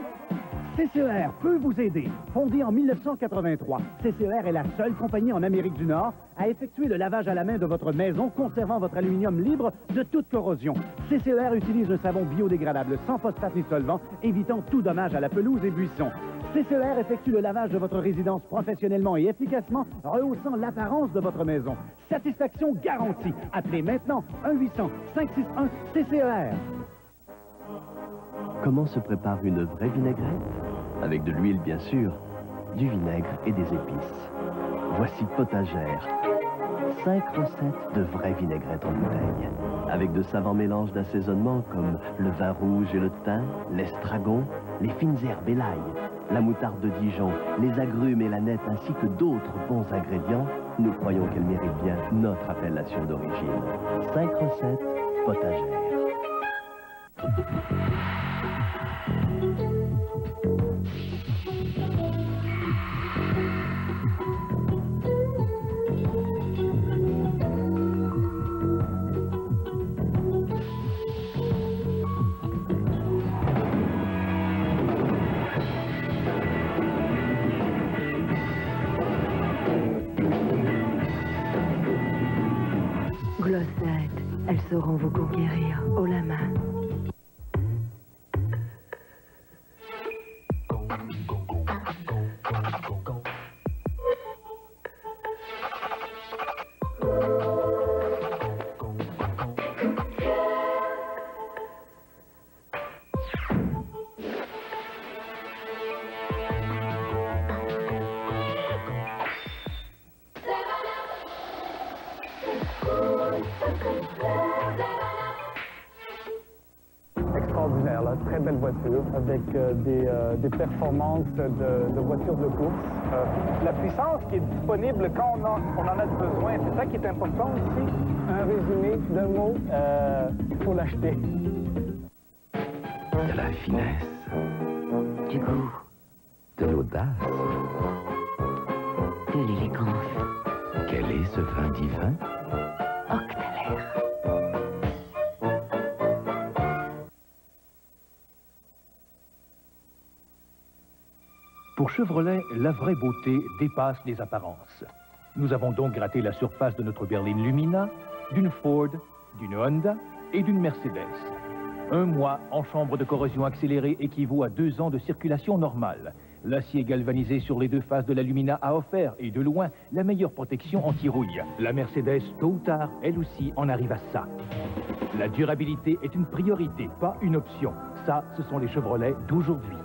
CCER peut vous aider. Fondée en 1983, CCER est la seule compagnie en Amérique du Nord à effectuer le lavage à la main de votre maison, conservant votre aluminium libre de toute corrosion. CCER utilise un savon biodégradable sans phosphate ni solvant, évitant tout dommage à la pelouse et buissons. CCER effectue le lavage de votre résidence professionnellement et efficacement, rehaussant l'apparence de votre maison. Satisfaction garantie. Appelez maintenant 1-800-561-CCER. Comment se prépare une vraie vinaigrette? Avec de l'huile, bien sûr, du vinaigre et des épices. Voici Potagère. 5 recettes de vraie vinaigrette en bouteille. Avec de savants mélanges d'assaisonnement comme le vin rouge et le thym, l'estragon, les fines herbes et l'ail, la moutarde de Dijon, les agrumes et la nette ainsi que d'autres bons ingrédients, nous croyons qu'elle mérite bien notre appellation d'origine. 5 recettes Potagère. Glossette, elles sauront vous conquérir haut la main. Extraordinaire, là. Très belle voiture avec des performances de voitures de course. La puissance qui est disponible quand on en a besoin, c'est ça qui est important ici. Un résumé d'un mot, il faut l'acheter. De la finesse, Du goût, de l'audace. de l'élégance. Quel est ce vin divin? Octalaire. Pour Chevrolet, la vraie beauté dépasse les apparences. Nous avons donc gratté la surface de notre berline Lumina, d'une Ford, d'une Honda et d'une Mercedes. 1 mois en chambre de corrosion accélérée équivaut à 2 ans de circulation normale. L'acier galvanisé sur les 2 faces de la Lumina a offert, et de loin, la meilleure protection anti-rouille. La Mercedes, tôt ou tard, elle aussi en arrive à ça. La durabilité est une priorité, pas une option. Ça, ce sont les Chevrolets d'aujourd'hui.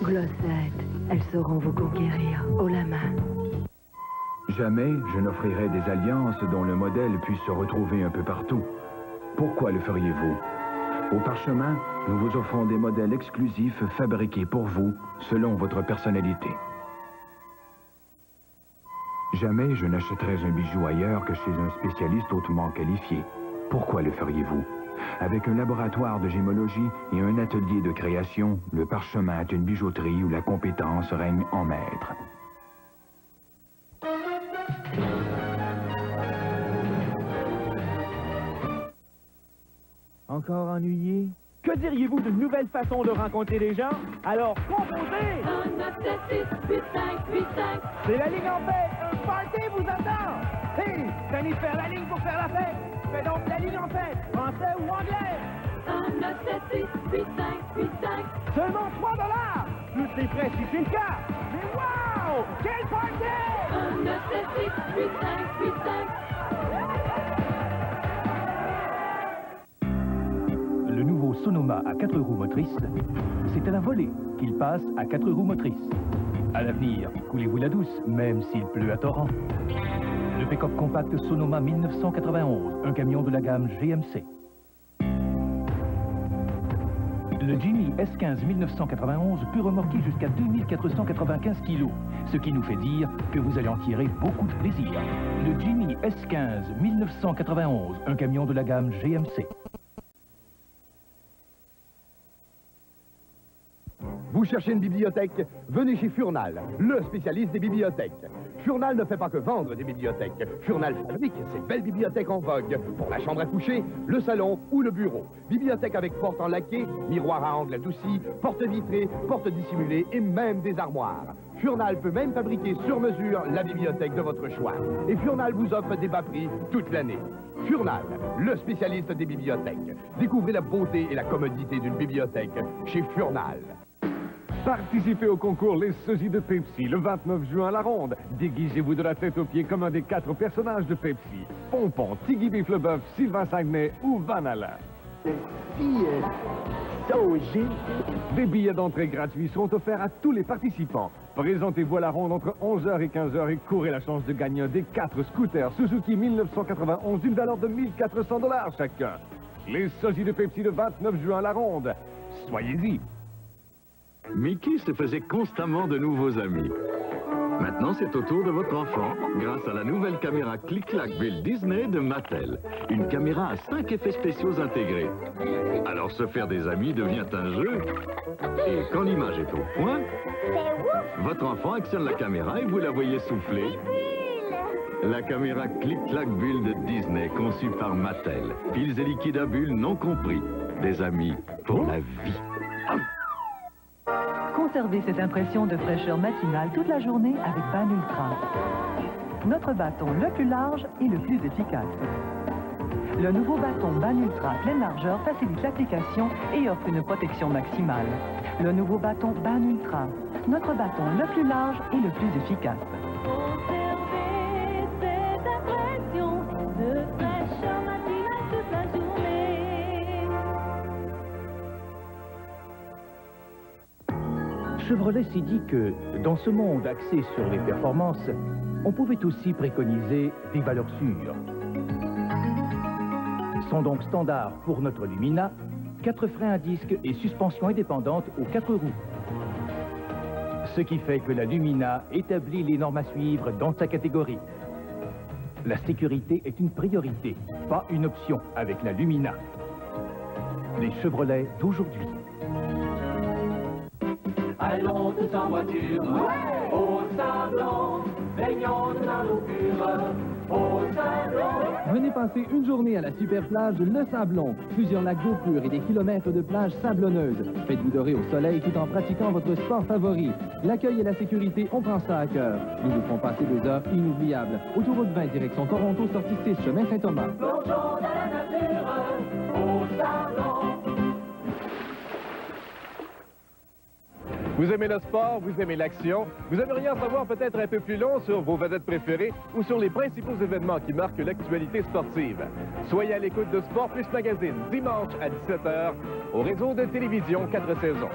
Glossette, elles sauront vous conquérir haut la main. Jamais je n'offrirai des alliances dont le modèle puisse se retrouver un peu partout. Pourquoi le feriez-vous? Au Parchemin, nous vous offrons des modèles exclusifs fabriqués pour vous, selon votre personnalité. Jamais je n'achèterai un bijou ailleurs que chez un spécialiste hautement qualifié. Pourquoi le feriez-vous? Avec un laboratoire de gémologie et un atelier de création, le Parchemin est une bijouterie où la compétence règne en maître. Encore ennuyé? Que diriez-vous d'une nouvelle façon de rencontrer les gens? Alors, composez! 1, 9, 7, 6, 8, 5, 8, 5. C'est la ligne en fête! Un party vous attend! Hé! Jennifer, la ligne pour faire la fête! Fais donc la ligne en fête! Français ou anglais? 1, 9, 7, 6, 8, 5, 8, 5. Seulement $3! Plus les frais si c'est le cas! Mais wow! Attention! Quel party! 1, 9, 7, 6, 8, 5, 8, 5. Le nouveau Sonoma à 4 roues motrices, c'est à la volée qu'il passe à 4 roues motrices. À l'avenir, coulez-vous la douce, même s'il pleut à torrent. Le pick-up compact Sonoma 1991, un camion de la gamme GMC. Le Jimmy S15 1991 peut remorquer jusqu'à 2495 kg, ce qui nous fait dire que vous allez en tirer beaucoup de plaisir. Le Jimmy S15 1991, un camion de la gamme GMC. Vous cherchez une bibliothèque? Venez chez Furnal, le spécialiste des bibliothèques. Furnal ne fait pas que vendre des bibliothèques. Furnal fabrique ces belles bibliothèques en vogue pour la chambre à coucher, le salon ou le bureau. Bibliothèque avec porte en laqué, miroir à angle adouci, porte vitrée, porte dissimulée et même des armoires. Furnal peut même fabriquer sur mesure la bibliothèque de votre choix. Et Furnal vous offre des bas prix toute l'année. Furnal, le spécialiste des bibliothèques. Découvrez la beauté et la commodité d'une bibliothèque chez Furnal. Participez au concours Les Sosies de Pepsi le 29 juin à la Ronde. Déguisez-vous de la tête aux pieds comme un des 4 personnages de Pepsi. Pompon, Tiggy Biff le Bœuf, Sylvain Saguenay ou Van Alain. Des billets d'entrée gratuits seront offerts à tous les participants. Présentez-vous à la Ronde entre 11h et 15h et courez la chance de gagner un des 4 scooters Suzuki 1991 d'une valeur de 1 400 $ chacun. Les Sosies de Pepsi le 29 juin à la Ronde. Soyez-y. Mickey se faisait constamment de nouveaux amis. Maintenant, c'est au tour de votre enfant, grâce à la nouvelle caméra Click-Clack Build Disney de Mattel. Une caméra à 5 effets spéciaux intégrés. Alors, se faire des amis devient un jeu. Et quand l'image est au point, votre enfant actionne la caméra et vous la voyez souffler. La caméra Click-Clack Build Disney, conçue par Mattel. Piles et liquides à bulles non compris. Des amis pour la vie. Conservez cette impression de fraîcheur matinale toute la journée avec Ban Ultra. Notre bâton le plus large et le plus efficace. Le nouveau bâton Ban Ultra pleine largeur facilite l'application et offre une protection maximale. Le nouveau bâton Ban Ultra, notre bâton le plus large et le plus efficace. Conservez cette impression de fraîcheur matinale toute la journée. Chevrolet s'est dit que, dans ce monde axé sur les performances, on pouvait aussi préconiser des valeurs sûres. Sont donc standards pour notre Lumina, 4 freins à disque et suspension indépendante aux 4 roues. Ce qui fait que la Lumina établit les normes à suivre dans sa catégorie. La sécurité est une priorité, pas une option avec la Lumina. Les Chevrolets d'aujourd'hui. Allons tous en voiture, au Sablon, baignons dans l'eau pure, au Sablon. Venez passer une journée à la super plage Le Sablon. Plusieurs lacs d'eau pure et des kilomètres de plage sablonneuse. Faites-vous dorer au soleil tout en pratiquant votre sport favori. L'accueil et la sécurité, on prend ça à cœur. Nous vous ferons passer des heures inoubliables. Autoroute 20, direction Toronto, sortie 6, chemin Saint-Thomas. Plongeons dans la nature, au Sablon. Vous aimez le sport, vous aimez l'action, vous aimeriez en savoir peut-être un peu plus long sur vos vedettes préférées ou sur les principaux événements qui marquent l'actualité sportive. Soyez à l'écoute de Sport Plus Magazine, dimanche à 17h, au réseau de télévision 4 saisons.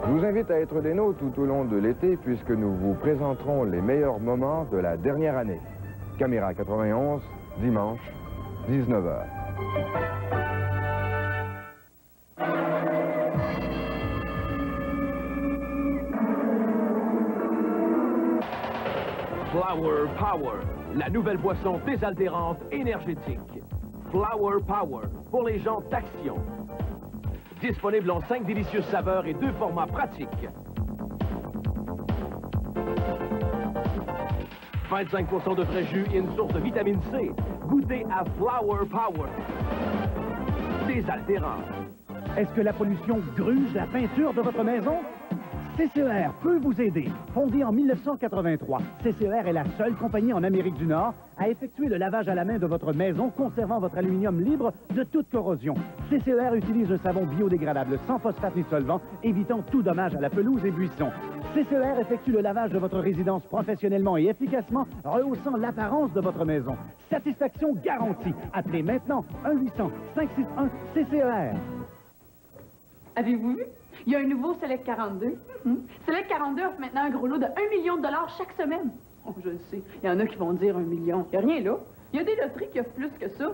Je vous invite à être des nôtres tout au long de l'été puisque nous vous présenterons les meilleurs moments de la dernière année. Caméra 91, dimanche, 19h. Flower Power, la nouvelle boisson désaltérante énergétique. Flower Power, pour les gens d'action. Disponible en 5 délicieuses saveurs et 2 formats pratiques. 25% de frais jus et une source de vitamine C. Goûtez à Flower Power. Désaltérant. Est-ce que la pollution gruge la peinture de votre maison? CCER peut vous aider. Fondée en 1983, CCER est la seule compagnie en Amérique du Nord à effectuer le lavage à la main de votre maison, conservant votre aluminium libre de toute corrosion. CCER utilise un savon biodégradable sans phosphate ni solvant, évitant tout dommage à la pelouse et buissons. CCER effectue le lavage de votre résidence professionnellement et efficacement, rehaussant l'apparence de votre maison. Satisfaction garantie. Appelez maintenant 1-800-561-CCER. Avez-vous vu? Il y a un nouveau Select 42. Select 42 offre maintenant un gros lot de 1 million de dollars chaque semaine. Oh, je le sais. Il y en a qui vont dire 1 million. Il n'y a rien là. Il y a des loteries qui offrent plus que ça.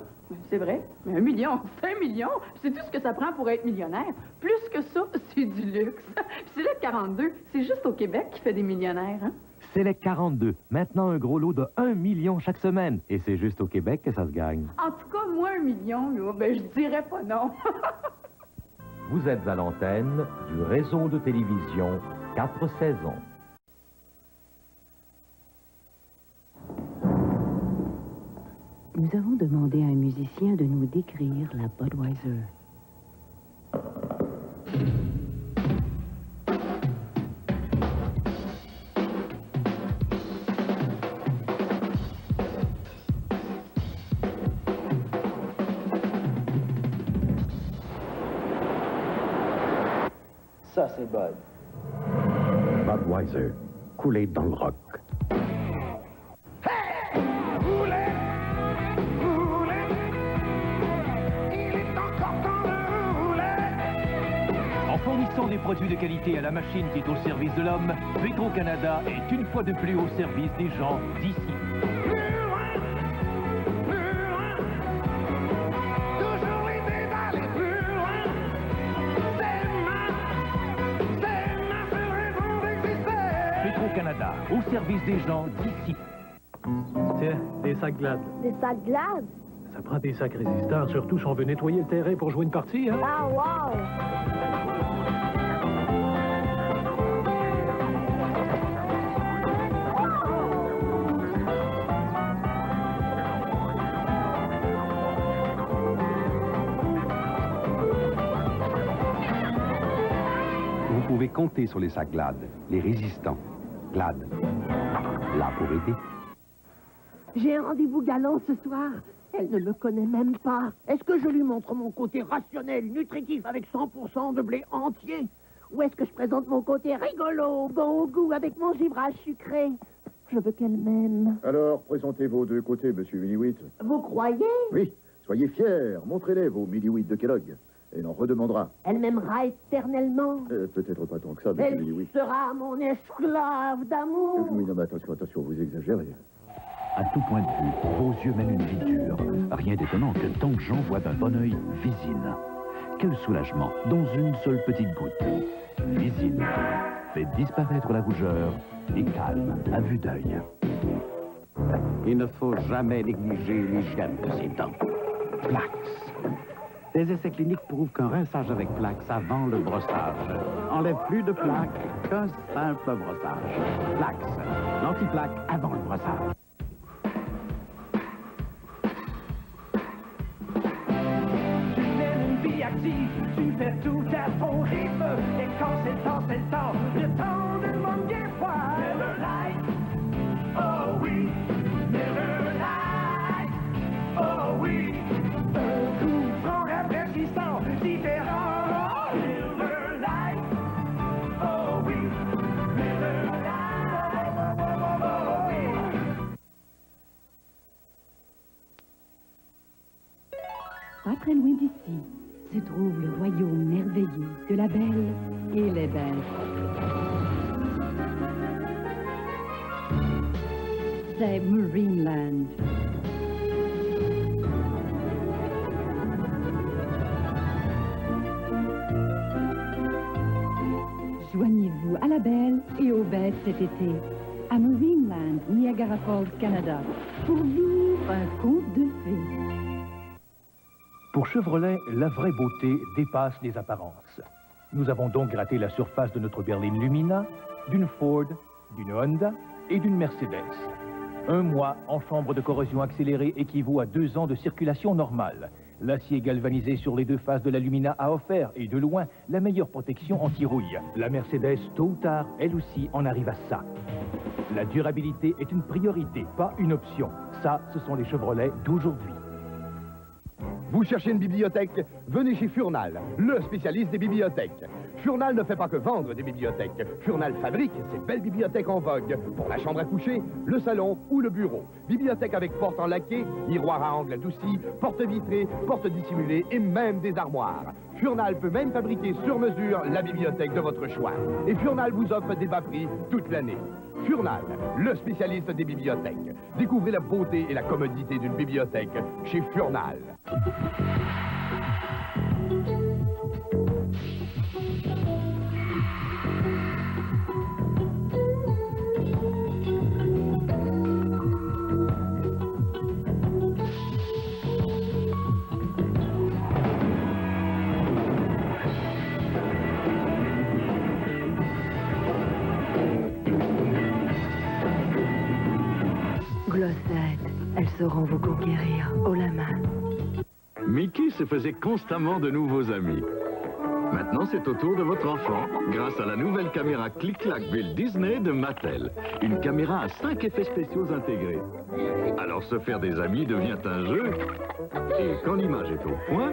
C'est vrai. Mais 1 million, c'est 1 million. C'est tout ce que ça prend pour être millionnaire. Plus que ça, c'est du luxe. Puis Select 42, c'est juste au Québec qui fait des millionnaires, hein? Select 42. Maintenant un gros lot de 1 million chaque semaine. Et c'est juste au Québec que ça se gagne. En tout cas, moi, 1 million, là, ben je dirais pas non. Vous êtes à l'antenne du réseau de télévision 4 saisons. Nous avons demandé à un musicien de nous décrire la Budweiser. Ça, c'est Bud. Budweiser, coulé dans le rock. En fournissant des produits de qualité à la machine qui est au service de l'homme, Petro-Canada est une fois de plus au service des gens d'ici. Petro-Canada, au service des gens d'ici. Tiens, des sacs Glad. Des sacs Glad? Ça prend des sacs résistants, surtout si on veut nettoyer le terrain pour jouer une partie, hein? Ah, wow! Vous pouvez compter sur les sacs Glad, les résistants. Glad, là pour aider. J'ai un rendez-vous galant ce soir. Elle ne me connaît même pas. Est-ce que je lui montre mon côté rationnel, nutritif, avec 100% de blé entier? Ou est-ce que je présente mon côté rigolo, bon au goût, avec mon givrage sucré? Je veux qu'elle m'aime. Alors, présentez vos deux côtés, monsieur Milliwit. Vous croyez? Oui, soyez fiers. Montrez-les, vos Milliwit de Kellogg. Elle en redemandera. Elle m'aimera éternellement. Peut-être pas tant que ça, monsieur Elle Milliwit. sera mon esclave d'amour. Oui, non, mais attention, vous exagérez. À tout point de vue, vos yeux mènent une vie dure. Rien d'étonnant que tant de gens voient d'un bon œil Visine. Quel soulagement dans une seule petite goutte. Visine fait disparaître la rougeur et calme à vue d'œil. Il ne faut jamais négliger l'hygiène de ses dents. Plax. Les essais cliniques prouvent qu'un rinçage avec Plax avant le brossage enlève plus de plaques qu'un simple brossage. Plax, l'anti-plaque avant le brossage. Tu mènes une vie active, tu fais tout à ton rythme. Et quand c'est le temps, le temps ne demande guère pas. Never light, oh oui, never light, oh oui. Un coup franc rafraîchissant, différent. Never light, oh oui, never light, oh oui. Pas très loin d'ici se trouve le royaume merveilleux de la Belle et les Bêtes. C'est Marineland. Joignez-vous à la Belle et aux Bêtes cet été à Marineland, Niagara Falls, Canada, pour vivre un conte de fées. Pour Chevrolet, la vraie beauté dépasse les apparences. Nous avons donc gratté la surface de notre berline Lumina, d'une Ford, d'une Honda et d'une Mercedes. Un mois en chambre de corrosion accélérée équivaut à 2 ans de circulation normale. L'acier galvanisé sur les deux faces de l'Alumina a offert, et de loin, la meilleure protection anti-rouille. La Mercedes, tôt ou tard, elle aussi en arrive à ça. La durabilité est une priorité, pas une option. Ça, ce sont les Chevrolet d'aujourd'hui. Vous cherchez une bibliothèque? Venez chez Furnal, le spécialiste des bibliothèques. Furnal ne fait pas que vendre des bibliothèques. Furnal fabrique ces belles bibliothèques en vogue pour la chambre à coucher, le salon ou le bureau. Bibliothèque avec porte en laqué, miroir à angle adouci, porte vitrée, porte dissimulée et même des armoires. Furnal peut même fabriquer sur mesure la bibliothèque de votre choix. Et Furnal vous offre des bas prix toute l'année. Furnal, le spécialiste des bibliothèques. Découvrez la beauté et la commodité d'une bibliothèque chez Furnal. Glossette, elles sauront vous conquérir haut la main. Mickey se faisait constamment de nouveaux amis. Maintenant, c'est au tour de votre enfant, grâce à la nouvelle caméra Click-Clack Bill Disney de Mattel. Une caméra à 5 effets spéciaux intégrés. Alors, se faire des amis devient un jeu. Et quand l'image est au point,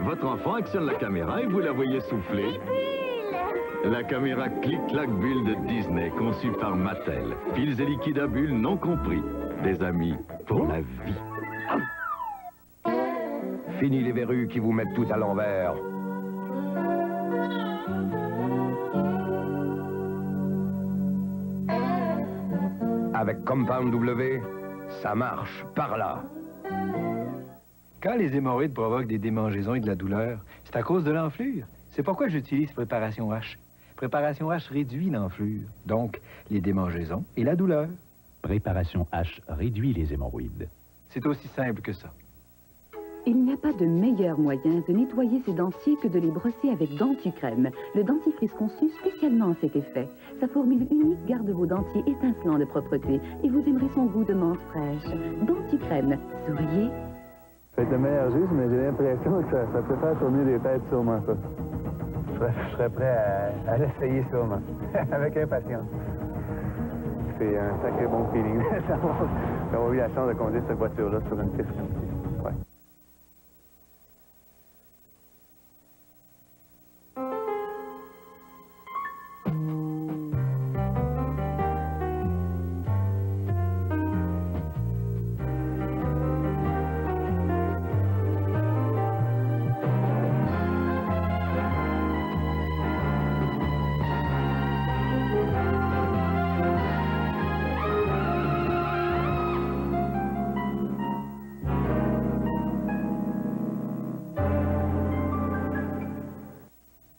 votre enfant actionne la caméra et vous la voyez souffler. La caméra Click-Clack Bill de Disney, conçue par Mattel. Fils et liquides à bulles non compris. Des amis pour la vie. Fini les verrues qui vous mettent tout à l'envers. Avec Compound W, ça marche par là. Quand les hémorroïdes provoquent des démangeaisons et de la douleur, c'est à cause de l'enflure. C'est pourquoi j'utilise Préparation H. Préparation H réduit l'enflure, donc les démangeaisons et la douleur. Préparation H réduit les hémorroïdes. C'est aussi simple que ça. Il n'y a pas de meilleur moyen de nettoyer ses dentiers que de les brosser avec Dentucrème, le dentifrice conçu spécialement à cet effet. Sa formule unique garde vos dentiers étincelants de propreté et vous aimerez son goût de menthe fraîche. Dentucrème, souriez. Ça va être le meilleur jus, mais j'ai l'impression que ça peut faire tourner des têtes sûrement, ça. Je serais prêt à l'essayer sûrement, avec impatience. C'est un sacré bon feeling d'avoir eu la chance de conduire cette voiture-là sur une piste comme ça. Ouais.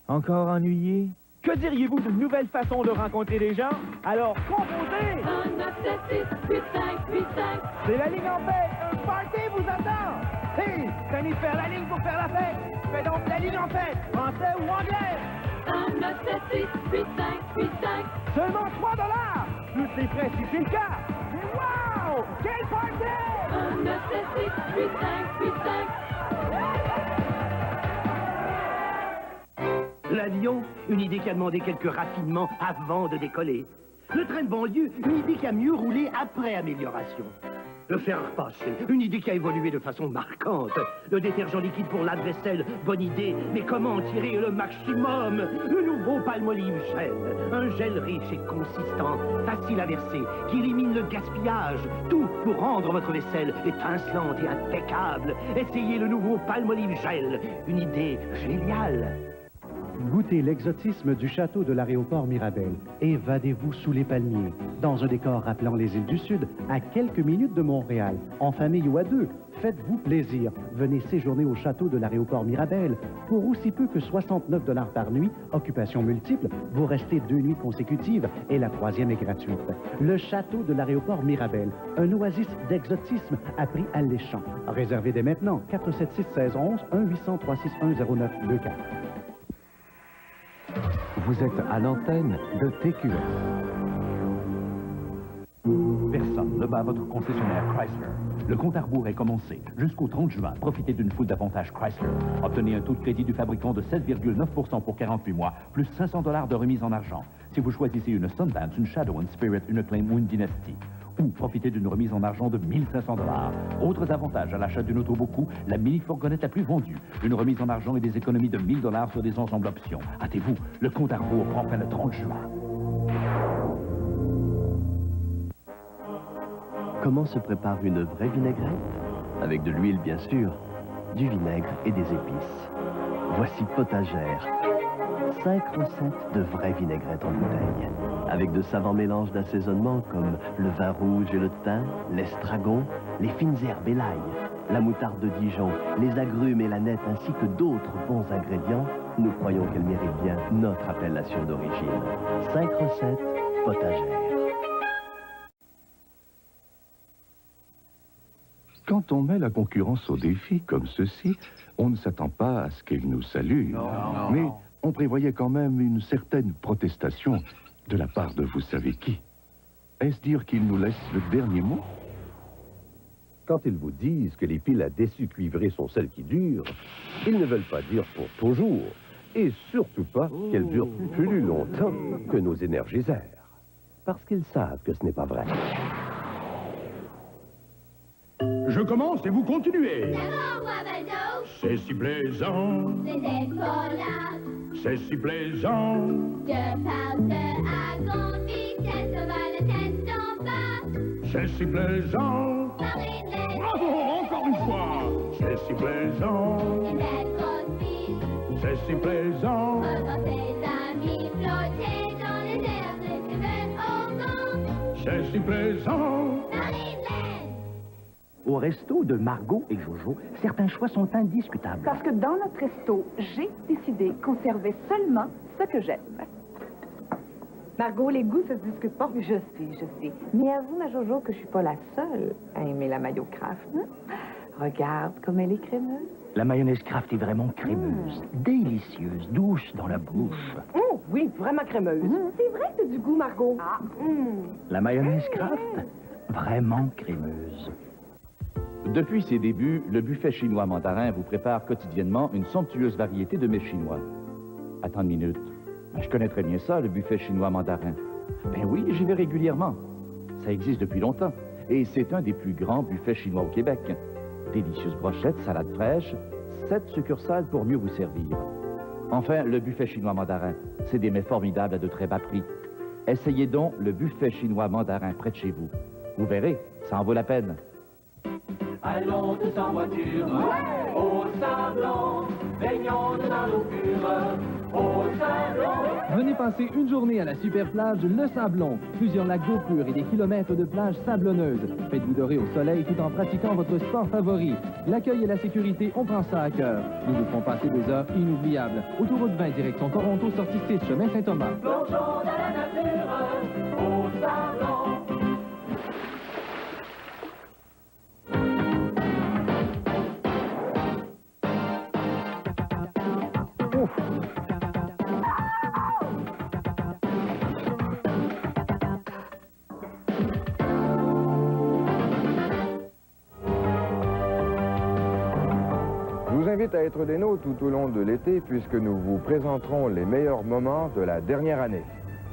Encore ennuyé? Que diriez-vous d'une nouvelle façon de rencontrer les gens? Alors, composez! 1, 9, 7, 6, 8, 5, 8, 5. C'est la ligne en fête! Un party vous attend! Hey! Tenez de faire la ligne pour faire la fête! Fais donc la ligne en fête! Français ou anglais? 1, 9, 7, 6, 8, 5, 8, 5. Seulement 3 $! Tous les frais si c'est le cas! Mais wow! Quel party! 1, 9, 7, 6, 8, 5, 8, 5. L'avion, une idée qui a demandé quelques raffinements avant de décoller. Le train de banlieue, une idée qui a mieux roulé après amélioration. Le fer à repasser, une idée qui a évolué de façon marquante. Le détergent liquide pour lave-vaisselle, bonne idée, mais comment en tirer le maximum? Le nouveau Palmolive Gel, un gel riche et consistant, facile à verser, qui élimine le gaspillage. Tout pour rendre votre vaisselle étincelante et impeccable. Essayez le nouveau Palmolive Gel, une idée géniale. Goûtez l'exotisme du château de l'aéroport Mirabel. Évadez-vous sous les palmiers, dans un décor rappelant les îles du Sud, à quelques minutes de Montréal, en famille ou à deux. Faites-vous plaisir. Venez séjourner au château de l'aéroport Mirabel. Pour aussi peu que 69 $ par nuit, occupation multiple, vous restez 2 nuits consécutives et la 3e est gratuite. Le château de l'aéroport Mirabel, un oasis d'exotisme à prix alléchant. Réservez dès maintenant, 476-11, 1-800-361-0924. Vous êtes à l'antenne de TQS. Personne ne bat votre concessionnaire Chrysler. Le compte à rebours est commencé. Jusqu'au 30 juin, profitez d'une foule d'avantages Chrysler. Obtenez un taux de crédit du fabricant de 16,9% pour 48 mois, plus 500 $ de remise en argent. Si vous choisissez une Sundance, une Shadow, une Spirit, une Acclaim ou une Dynasty. Ou profitez d'une remise en argent de 1 500 $. Autres avantages à l'achat d'une auto beaucoup, la mini-fourgonnette la plus vendue. Une remise en argent et des économies de 1 000 $ sur des ensembles options. Hâtez-vous, le compte à rebours prend fin le 30 juin. Comment se prépare une vraie vinaigrette? Avec de l'huile, bien sûr, du vinaigre et des épices. Voici Potagère. 5 recettes de vraie vinaigrette en bouteille. Avec de savants mélanges d'assaisonnement comme le vin rouge et le thym, l'estragon, les fines herbes et l'ail, la moutarde de Dijon, les agrumes et la nette ainsi que d'autres bons ingrédients, nous croyons qu'elle mérite bien notre appellation d'origine. 5 recettes Potagère. Quand on met la concurrence au défi comme ceci, on ne s'attend pas à ce qu'elle nous salue. Mais on prévoyait quand même une certaine protestation de la part de vous savez qui. Est-ce dire qu'ils nous laissent le dernier mot? Quand ils vous disent que les piles à déçus cuivrés sont celles qui durent, ils ne veulent pas dire pour toujours. Et surtout pas qu'elles durent plus longtemps que nos énergisaires. Parce qu'ils savent que ce n'est pas vrai. Je commence et vous continuez. C'est si plaisant. C'est si plaisant. Je passe à grande vitesse, on va la tête en bas. C'est si plaisant. Bravo, encore une fois. C'est si plaisant. Une belle grosse ville. C'est si plaisant. Revoir ses amis flotter dans les airs de Steven au vent. C'est si plaisant. Au resto de Margot et Jojo, certains choix sont indiscutables. Parce que dans notre resto, j'ai décidé de conserver seulement ce que j'aime. Margot, les goûts, ça se discute pas. Je sais. Mais avoue, ma Jojo, que je suis pas la seule à aimer la mayo Kraft. Regarde comme elle est crémeuse. La mayonnaise Kraft est vraiment crémeuse, délicieuse, douce dans la bouche. Oui, vraiment crémeuse. C'est vrai que c'est du goût, Margot. La mayonnaise Kraft, vraiment crémeuse. Depuis ses débuts, le buffet chinois Mandarin vous prépare quotidiennement une somptueuse variété de mets chinois. Attends une minute. Je connais très bien ça, le buffet chinois Mandarin. Ben oui, j'y vais régulièrement. Ça existe depuis longtemps. Et c'est un des plus grands buffets chinois au Québec. Délicieuses brochettes, salades fraîches, 7 succursales pour mieux vous servir. Enfin, le buffet chinois Mandarin, c'est des mets formidables à de très bas prix. Essayez donc le buffet chinois Mandarin près de chez vous. Vous verrez, ça en vaut la peine. Allons tous en voiture, au Sablon, baignons-nous dans l'eau pure, au Sablon. Venez passer une journée à la super plage Le Sablon. Plusieurs lacs d'eau pure et des kilomètres de plages sablonneuses. Faites-vous dorer au soleil tout en pratiquant votre sport favori. L'accueil et la sécurité, on prend ça à cœur. Nous vous ferons passer des heures inoubliables. Autoroute 20, direction Toronto, sortie 6, chemin Saint-Thomas. Plongeons dans la nature, au Sablon. Je vous invite à être des nôtres tout au long de l'été puisque nous vous présenterons les meilleurs moments de la dernière année.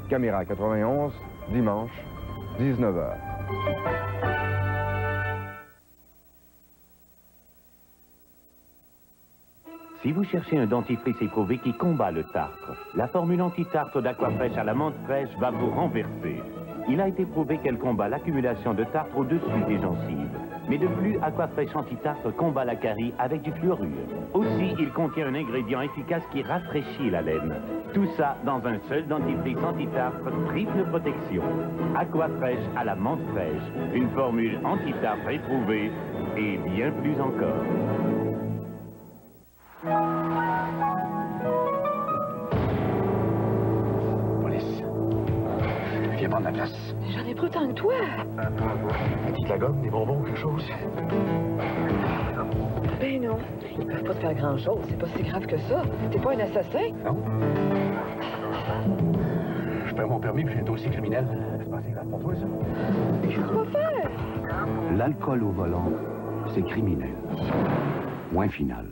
Caméra 91, dimanche, 19h. Si vous cherchez un dentifrice éprouvé qui combat le tartre, la formule anti-tartre d'Aquafresh à la menthe fraîche va vous renverser. Il a été prouvé qu'elle combat l'accumulation de tartre au-dessus des gencives. Mais de plus, Aquafresh anti-tartre combat la carie avec du fluorure. Aussi, il contient un ingrédient efficace qui rafraîchit la laine. Tout ça dans un seul dentifrice anti-tartre triple protection. Aquafresh à la menthe fraîche. Une formule anti-tartre éprouvée et bien plus encore. Police. Viens prendre la place. J'en ai pas tant que toi. Un petit de la gomme, des bonbons, quelque chose? Ben non. Ils peuvent pas te faire grand-chose. C'est pas si grave que ça. T'es pas un assassin? Non. Je perds mon permis puis j'ai un dossier criminel. C'est pas assez grave pour toi, ça? Qu'est-ce qu'on va faire? L'alcool au volant, c'est criminel. Point final.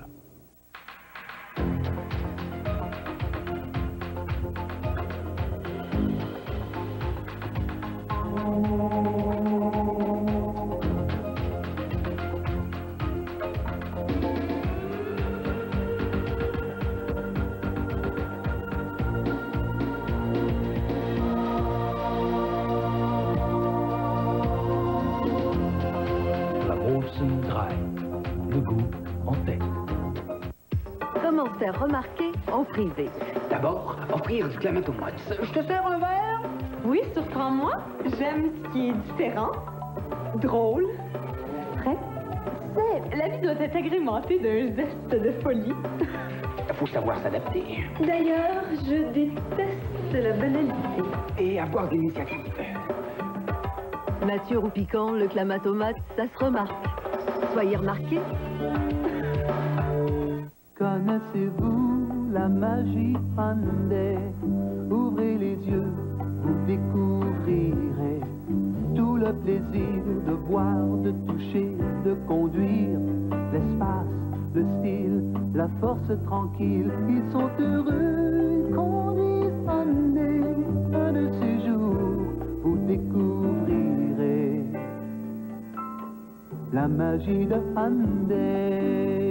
Le goût en tête. Comment se faire remarquer en privé? D'abord, offrir du Clamato-Mats. Je te sers un verre? Oui, surprends-moi. J'aime ce qui est différent, drôle, frais. La vie doit être agrémentée d'un zeste de folie. Faut savoir s'adapter. D'ailleurs, je déteste la banalité. Et avoir de l'initiative. Mature ou piquant, le Clamato-Mats, ça se remarque. Soyez remarqués. Connaissez-vous la magie Hyundai? Ouvrez les yeux, vous découvrirez tout le plaisir de boire, de toucher, de conduire. L'espace, le style, la force tranquille, ils sont heureux, ils conduisent Hyundai. Un de ces jours, vous découvrirez la magie de Hyundai.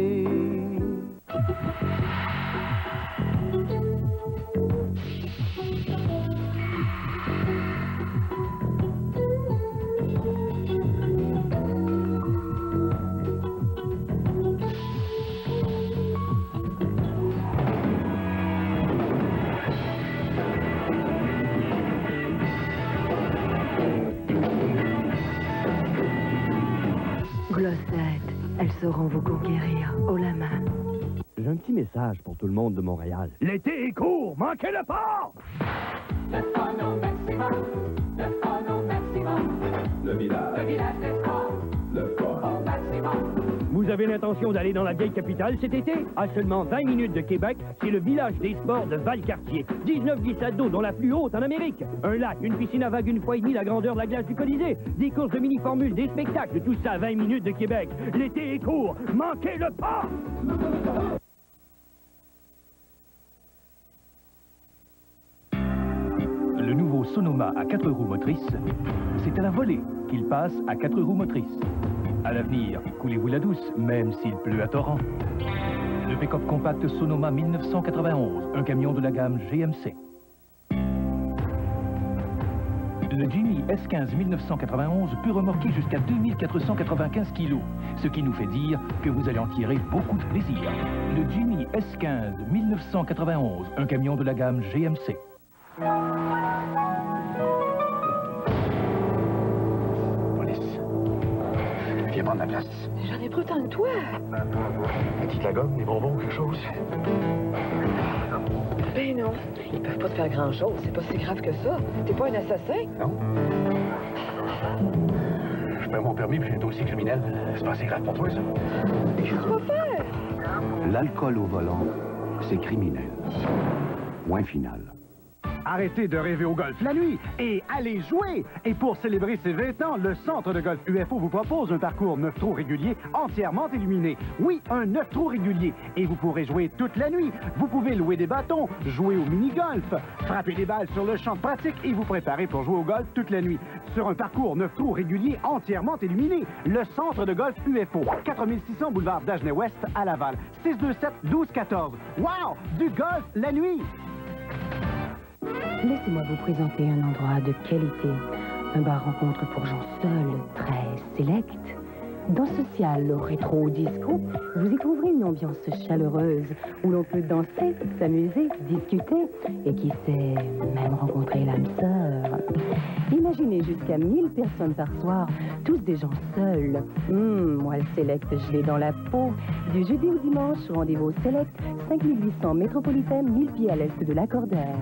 Glossette, elles sauront vous conquérir haut la main. J'ai un petit message pour tout le monde de Montréal. L'été est court, manquez-le pas! Le fun au maximum, le fun au maximum. Le village d'espoir, le fun au maximum. Vous avez l'intention d'aller dans la vieille capitale cet été? À seulement 20 minutes de Québec, c'est le village des sports de Valcartier. 19 glissades d'eau, dont la plus haute en Amérique. Un lac, une piscine à vagues 1,5 fois la grandeur de la glace du Colisée. Des courses de mini-formules, des spectacles, tout ça à 20 minutes de Québec. L'été est court, manquez-le pas! Le nouveau Sonoma à 4 roues motrices, c'est à la volée qu'il passe à 4 roues motrices. À l'avenir, coulez-vous la douce, même s'il pleut à torrent. Le pick-up compact Sonoma 1991, un camion de la gamme GMC. Le Jimmy S15 1991 peut remorquer jusqu'à 2495 kg, ce qui nous fait dire que vous allez en tirer beaucoup de plaisir. Le Jimmy S15 1991, un camion de la gamme GMC. Police. Viens prendre la place. J'en ai pas autant que toi. Un petit de la gomme, des bonbons, quelque chose? Ben non, ils peuvent pas te faire grand-chose. C'est pas si grave que ça. T'es pas un assassin? Non. Je perds mon permis puis j'ai un dossier criminel. C'est pas assez grave pour toi, ça? Qu'est-ce qu'on va faire? L'alcool au volant, c'est criminel. Point final. Arrêtez de rêver au golf la nuit et allez jouer! Et pour célébrer ses 20 ans, le centre de golf UFO vous propose un parcours 9 trous régulier entièrement illuminé. Oui, un 9 trous régulier. Et vous pourrez jouer toute la nuit. Vous pouvez louer des bâtons, jouer au mini-golf, frapper des balles sur le champ de pratique et vous préparer pour jouer au golf toute la nuit. Sur un parcours 9 trous régulier entièrement illuminé, le centre de golf UFO, 4600 boulevard d'Agenais-Ouest à Laval, 627-1214. Wow! Du golf la nuit! Laissez-moi vous présenter un endroit de qualité. Un bar rencontre pour gens seuls, très select. Dans social, rétro, disco, vous y trouverez une ambiance chaleureuse où l'on peut danser, s'amuser, discuter et qui sait, même rencontrer l'âme sœur. Imaginez jusqu'à 1000 personnes par soir, tous des gens seuls. Moi, le select, je l'ai dans la peau. Du jeudi au dimanche, rendez-vous au select, 5800 métropolitaine, 1000 pieds à l'est de Lacordaire.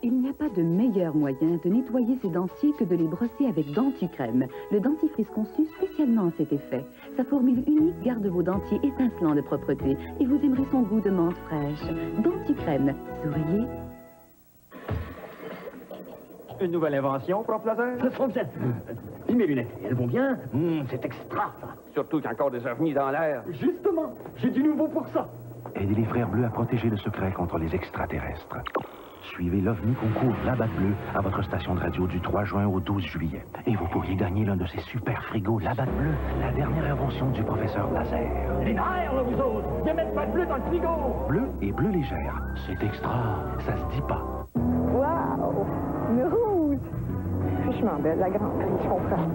Il n'y a pas de meilleur moyen de nettoyer ses dentiers que de les brosser avec Dentucrème, le dentifrice conçu spécialement à cet effet. Sa formule unique garde vos dentiers étincelants de propreté et vous aimerez son goût de menthe fraîche. Dentucrème, souriez. Une nouvelle invention, professeur? Ce sont peut-être... Et mes lunettes, elles vont bien? C'est extra, ça. Surtout qu'il y a encore des ovnis dans l'air. Justement, j'ai du nouveau pour ça. Aidez les frères bleus à protéger le secret contre les extraterrestres. Suivez l'OVNI Concours Labatt Bleu à votre station de radio du 3 juin au 12 juillet. Et vous pourriez gagner l'un de ces super frigos Labatt Bleu, la dernière invention du professeur Laser. Les nerfs, là, vous autres! Ne mettez pas de bleu dans le frigo! Bleu et bleu légère. C'est extra. Ça se dit pas. Wow! Une rouge! Franchement belle, la grande fille, je comprends.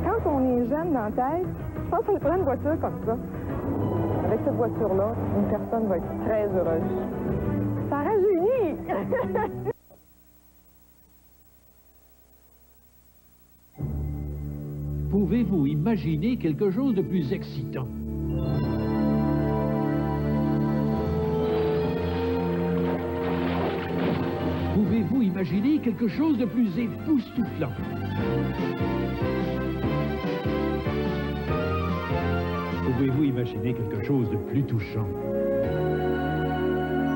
Quand on est jeune dans la tête, je pense qu'on prend une voiture comme ça. Avec cette voiture-là, une personne va être très heureuse. Ça rajeunit! Pouvez-vous imaginer quelque chose de plus excitant? Pouvez-vous imaginer quelque chose de plus époustouflant? Pouvez-vous imaginer quelque chose de plus touchant?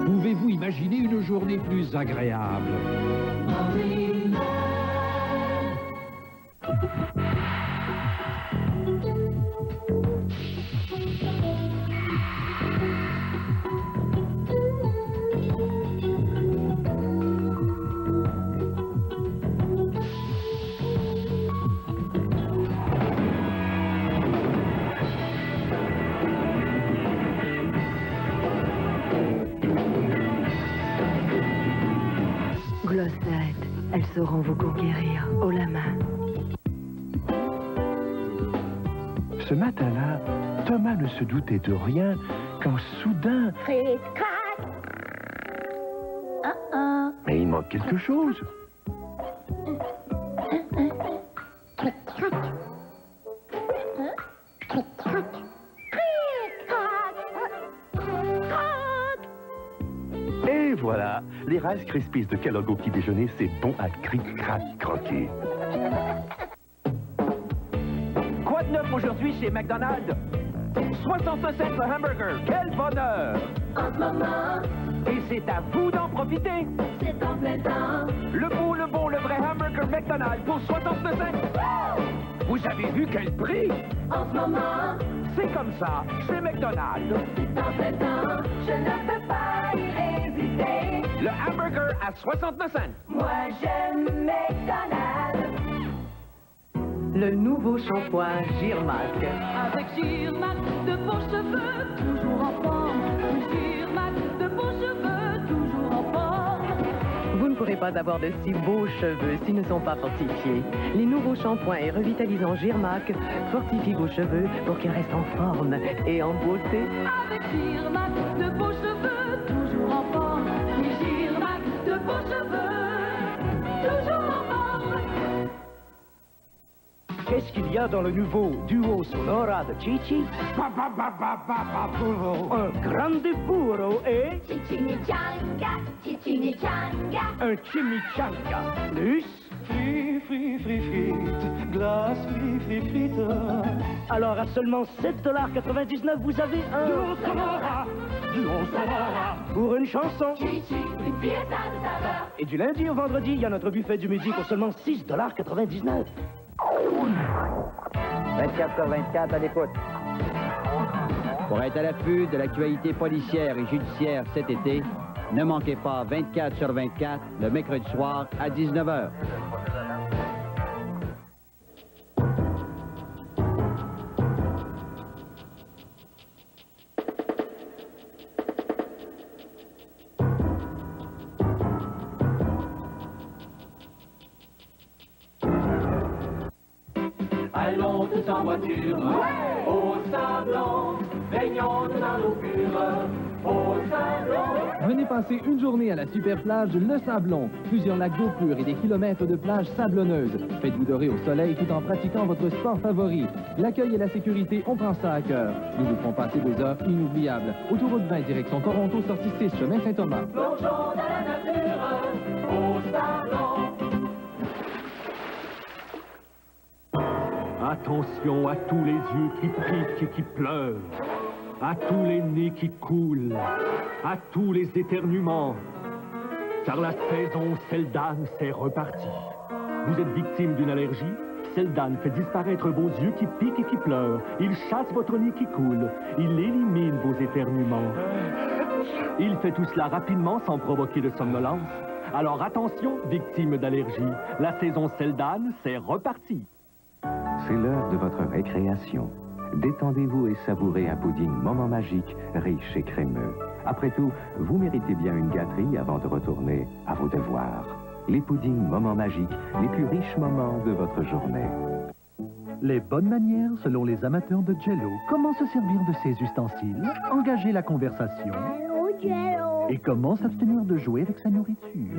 Pouvez-vous imaginer une journée plus agréable? Glossette, elles sauront vous conquérir haut la main. Ce matin-là, Thomas ne se doutait de rien quand soudain... Frites, crac! Mais il manque quelque chose. Cric, crac! Cric, crac! Cric, crac! Et voilà, les Rice Krispies de Kellogg au petit déjeuner, c'est bon à cric-crac croquer. Quoi de neuf aujourd'hui chez McDonald's? 65 cents le hamburger, quel bonheur! En ce moment, Et c'est à vous d'en profiter! c'est en plein temps. Le beau, le bon, le vrai hamburger McDonald's pour 69 cents! Vous avez vu quel prix? En ce moment, C'est comme ça, chez McDonald's. c'est en plein temps. Je ne peux pas y résister. Le hamburger à 69 cents! Moi, j'aime McDonald's. Le nouveau shampoing Girmac. Avec Girmac, de beaux cheveux, toujours en forme. Girmac, de beaux cheveux, toujours en forme. Vous ne pourrez pas avoir de si beaux cheveux s'ils ne sont pas fortifiés. Les nouveaux shampoings et revitalisants Girmac fortifient vos cheveux pour qu'ils restent en forme et en beauté. Avec Girmac, de beaux cheveux, toujours en forme. Oui, Girmac, de beaux cheveux, toujours en forme. Qu'est-ce qu'il y a dans le nouveau duo Sonora de Chichi? Un grande burro et Chimichanga, chimichanga. un chimichanga. Plus glace, frites. Alors à seulement 7,99 $, vous avez un... Duo Sonora, duo Sonora. Pour une chanson. Chichi, une pièce à saveur. Et du lundi au vendredi, il y a notre buffet du midi pour seulement 6,99 $. 24 sur 24 à l'écoute. Pour être à l'affût de l'actualité policière et judiciaire cet été, ne manquez pas 24 sur 24 le mercredi soir à 19h. Allons tous en voiture, au sablon, baignons-nous dans l'eau pure, au sablon. Venez passer une journée à la super plage Le Sablon. Plusieurs lacs d'eau pure et des kilomètres de plages sablonneuses. Faites-vous dorer au soleil tout en pratiquant votre sport favori. L'accueil et la sécurité, on prend ça à cœur. Nous vous ferons passer des heures inoubliables. Autoroute 20, direction Toronto, sortie 6, chemin Saint-Thomas. Plongeons dans la nature, au sablon. Attention à tous les yeux qui piquent et qui pleurent, à tous les nez qui coulent, à tous les éternuements, car la saison Seldane s'est repartie. Vous êtes victime d'une allergie? Seldan fait disparaître vos yeux qui piquent et qui pleurent. Il chasse votre nez qui coule. Il élimine vos éternuements. Il fait tout cela rapidement sans provoquer de somnolence. Alors attention, victime d'allergie. La saison Seldan, c'est reparti. C'est l'heure de votre récréation. Détendez-vous et savourez un pudding Moment Magique, riche et crémeux. Après tout, vous méritez bien une gâterie avant de retourner à vos devoirs. Les puddings Moment Magique, les plus riches moments de votre journée. Les bonnes manières selon les amateurs de Jello. Comment se servir de ces ustensiles, engager la conversation et comment s'abstenir de jouer avec sa nourriture.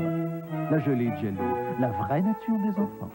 La gelée Jello, la vraie nature des enfants.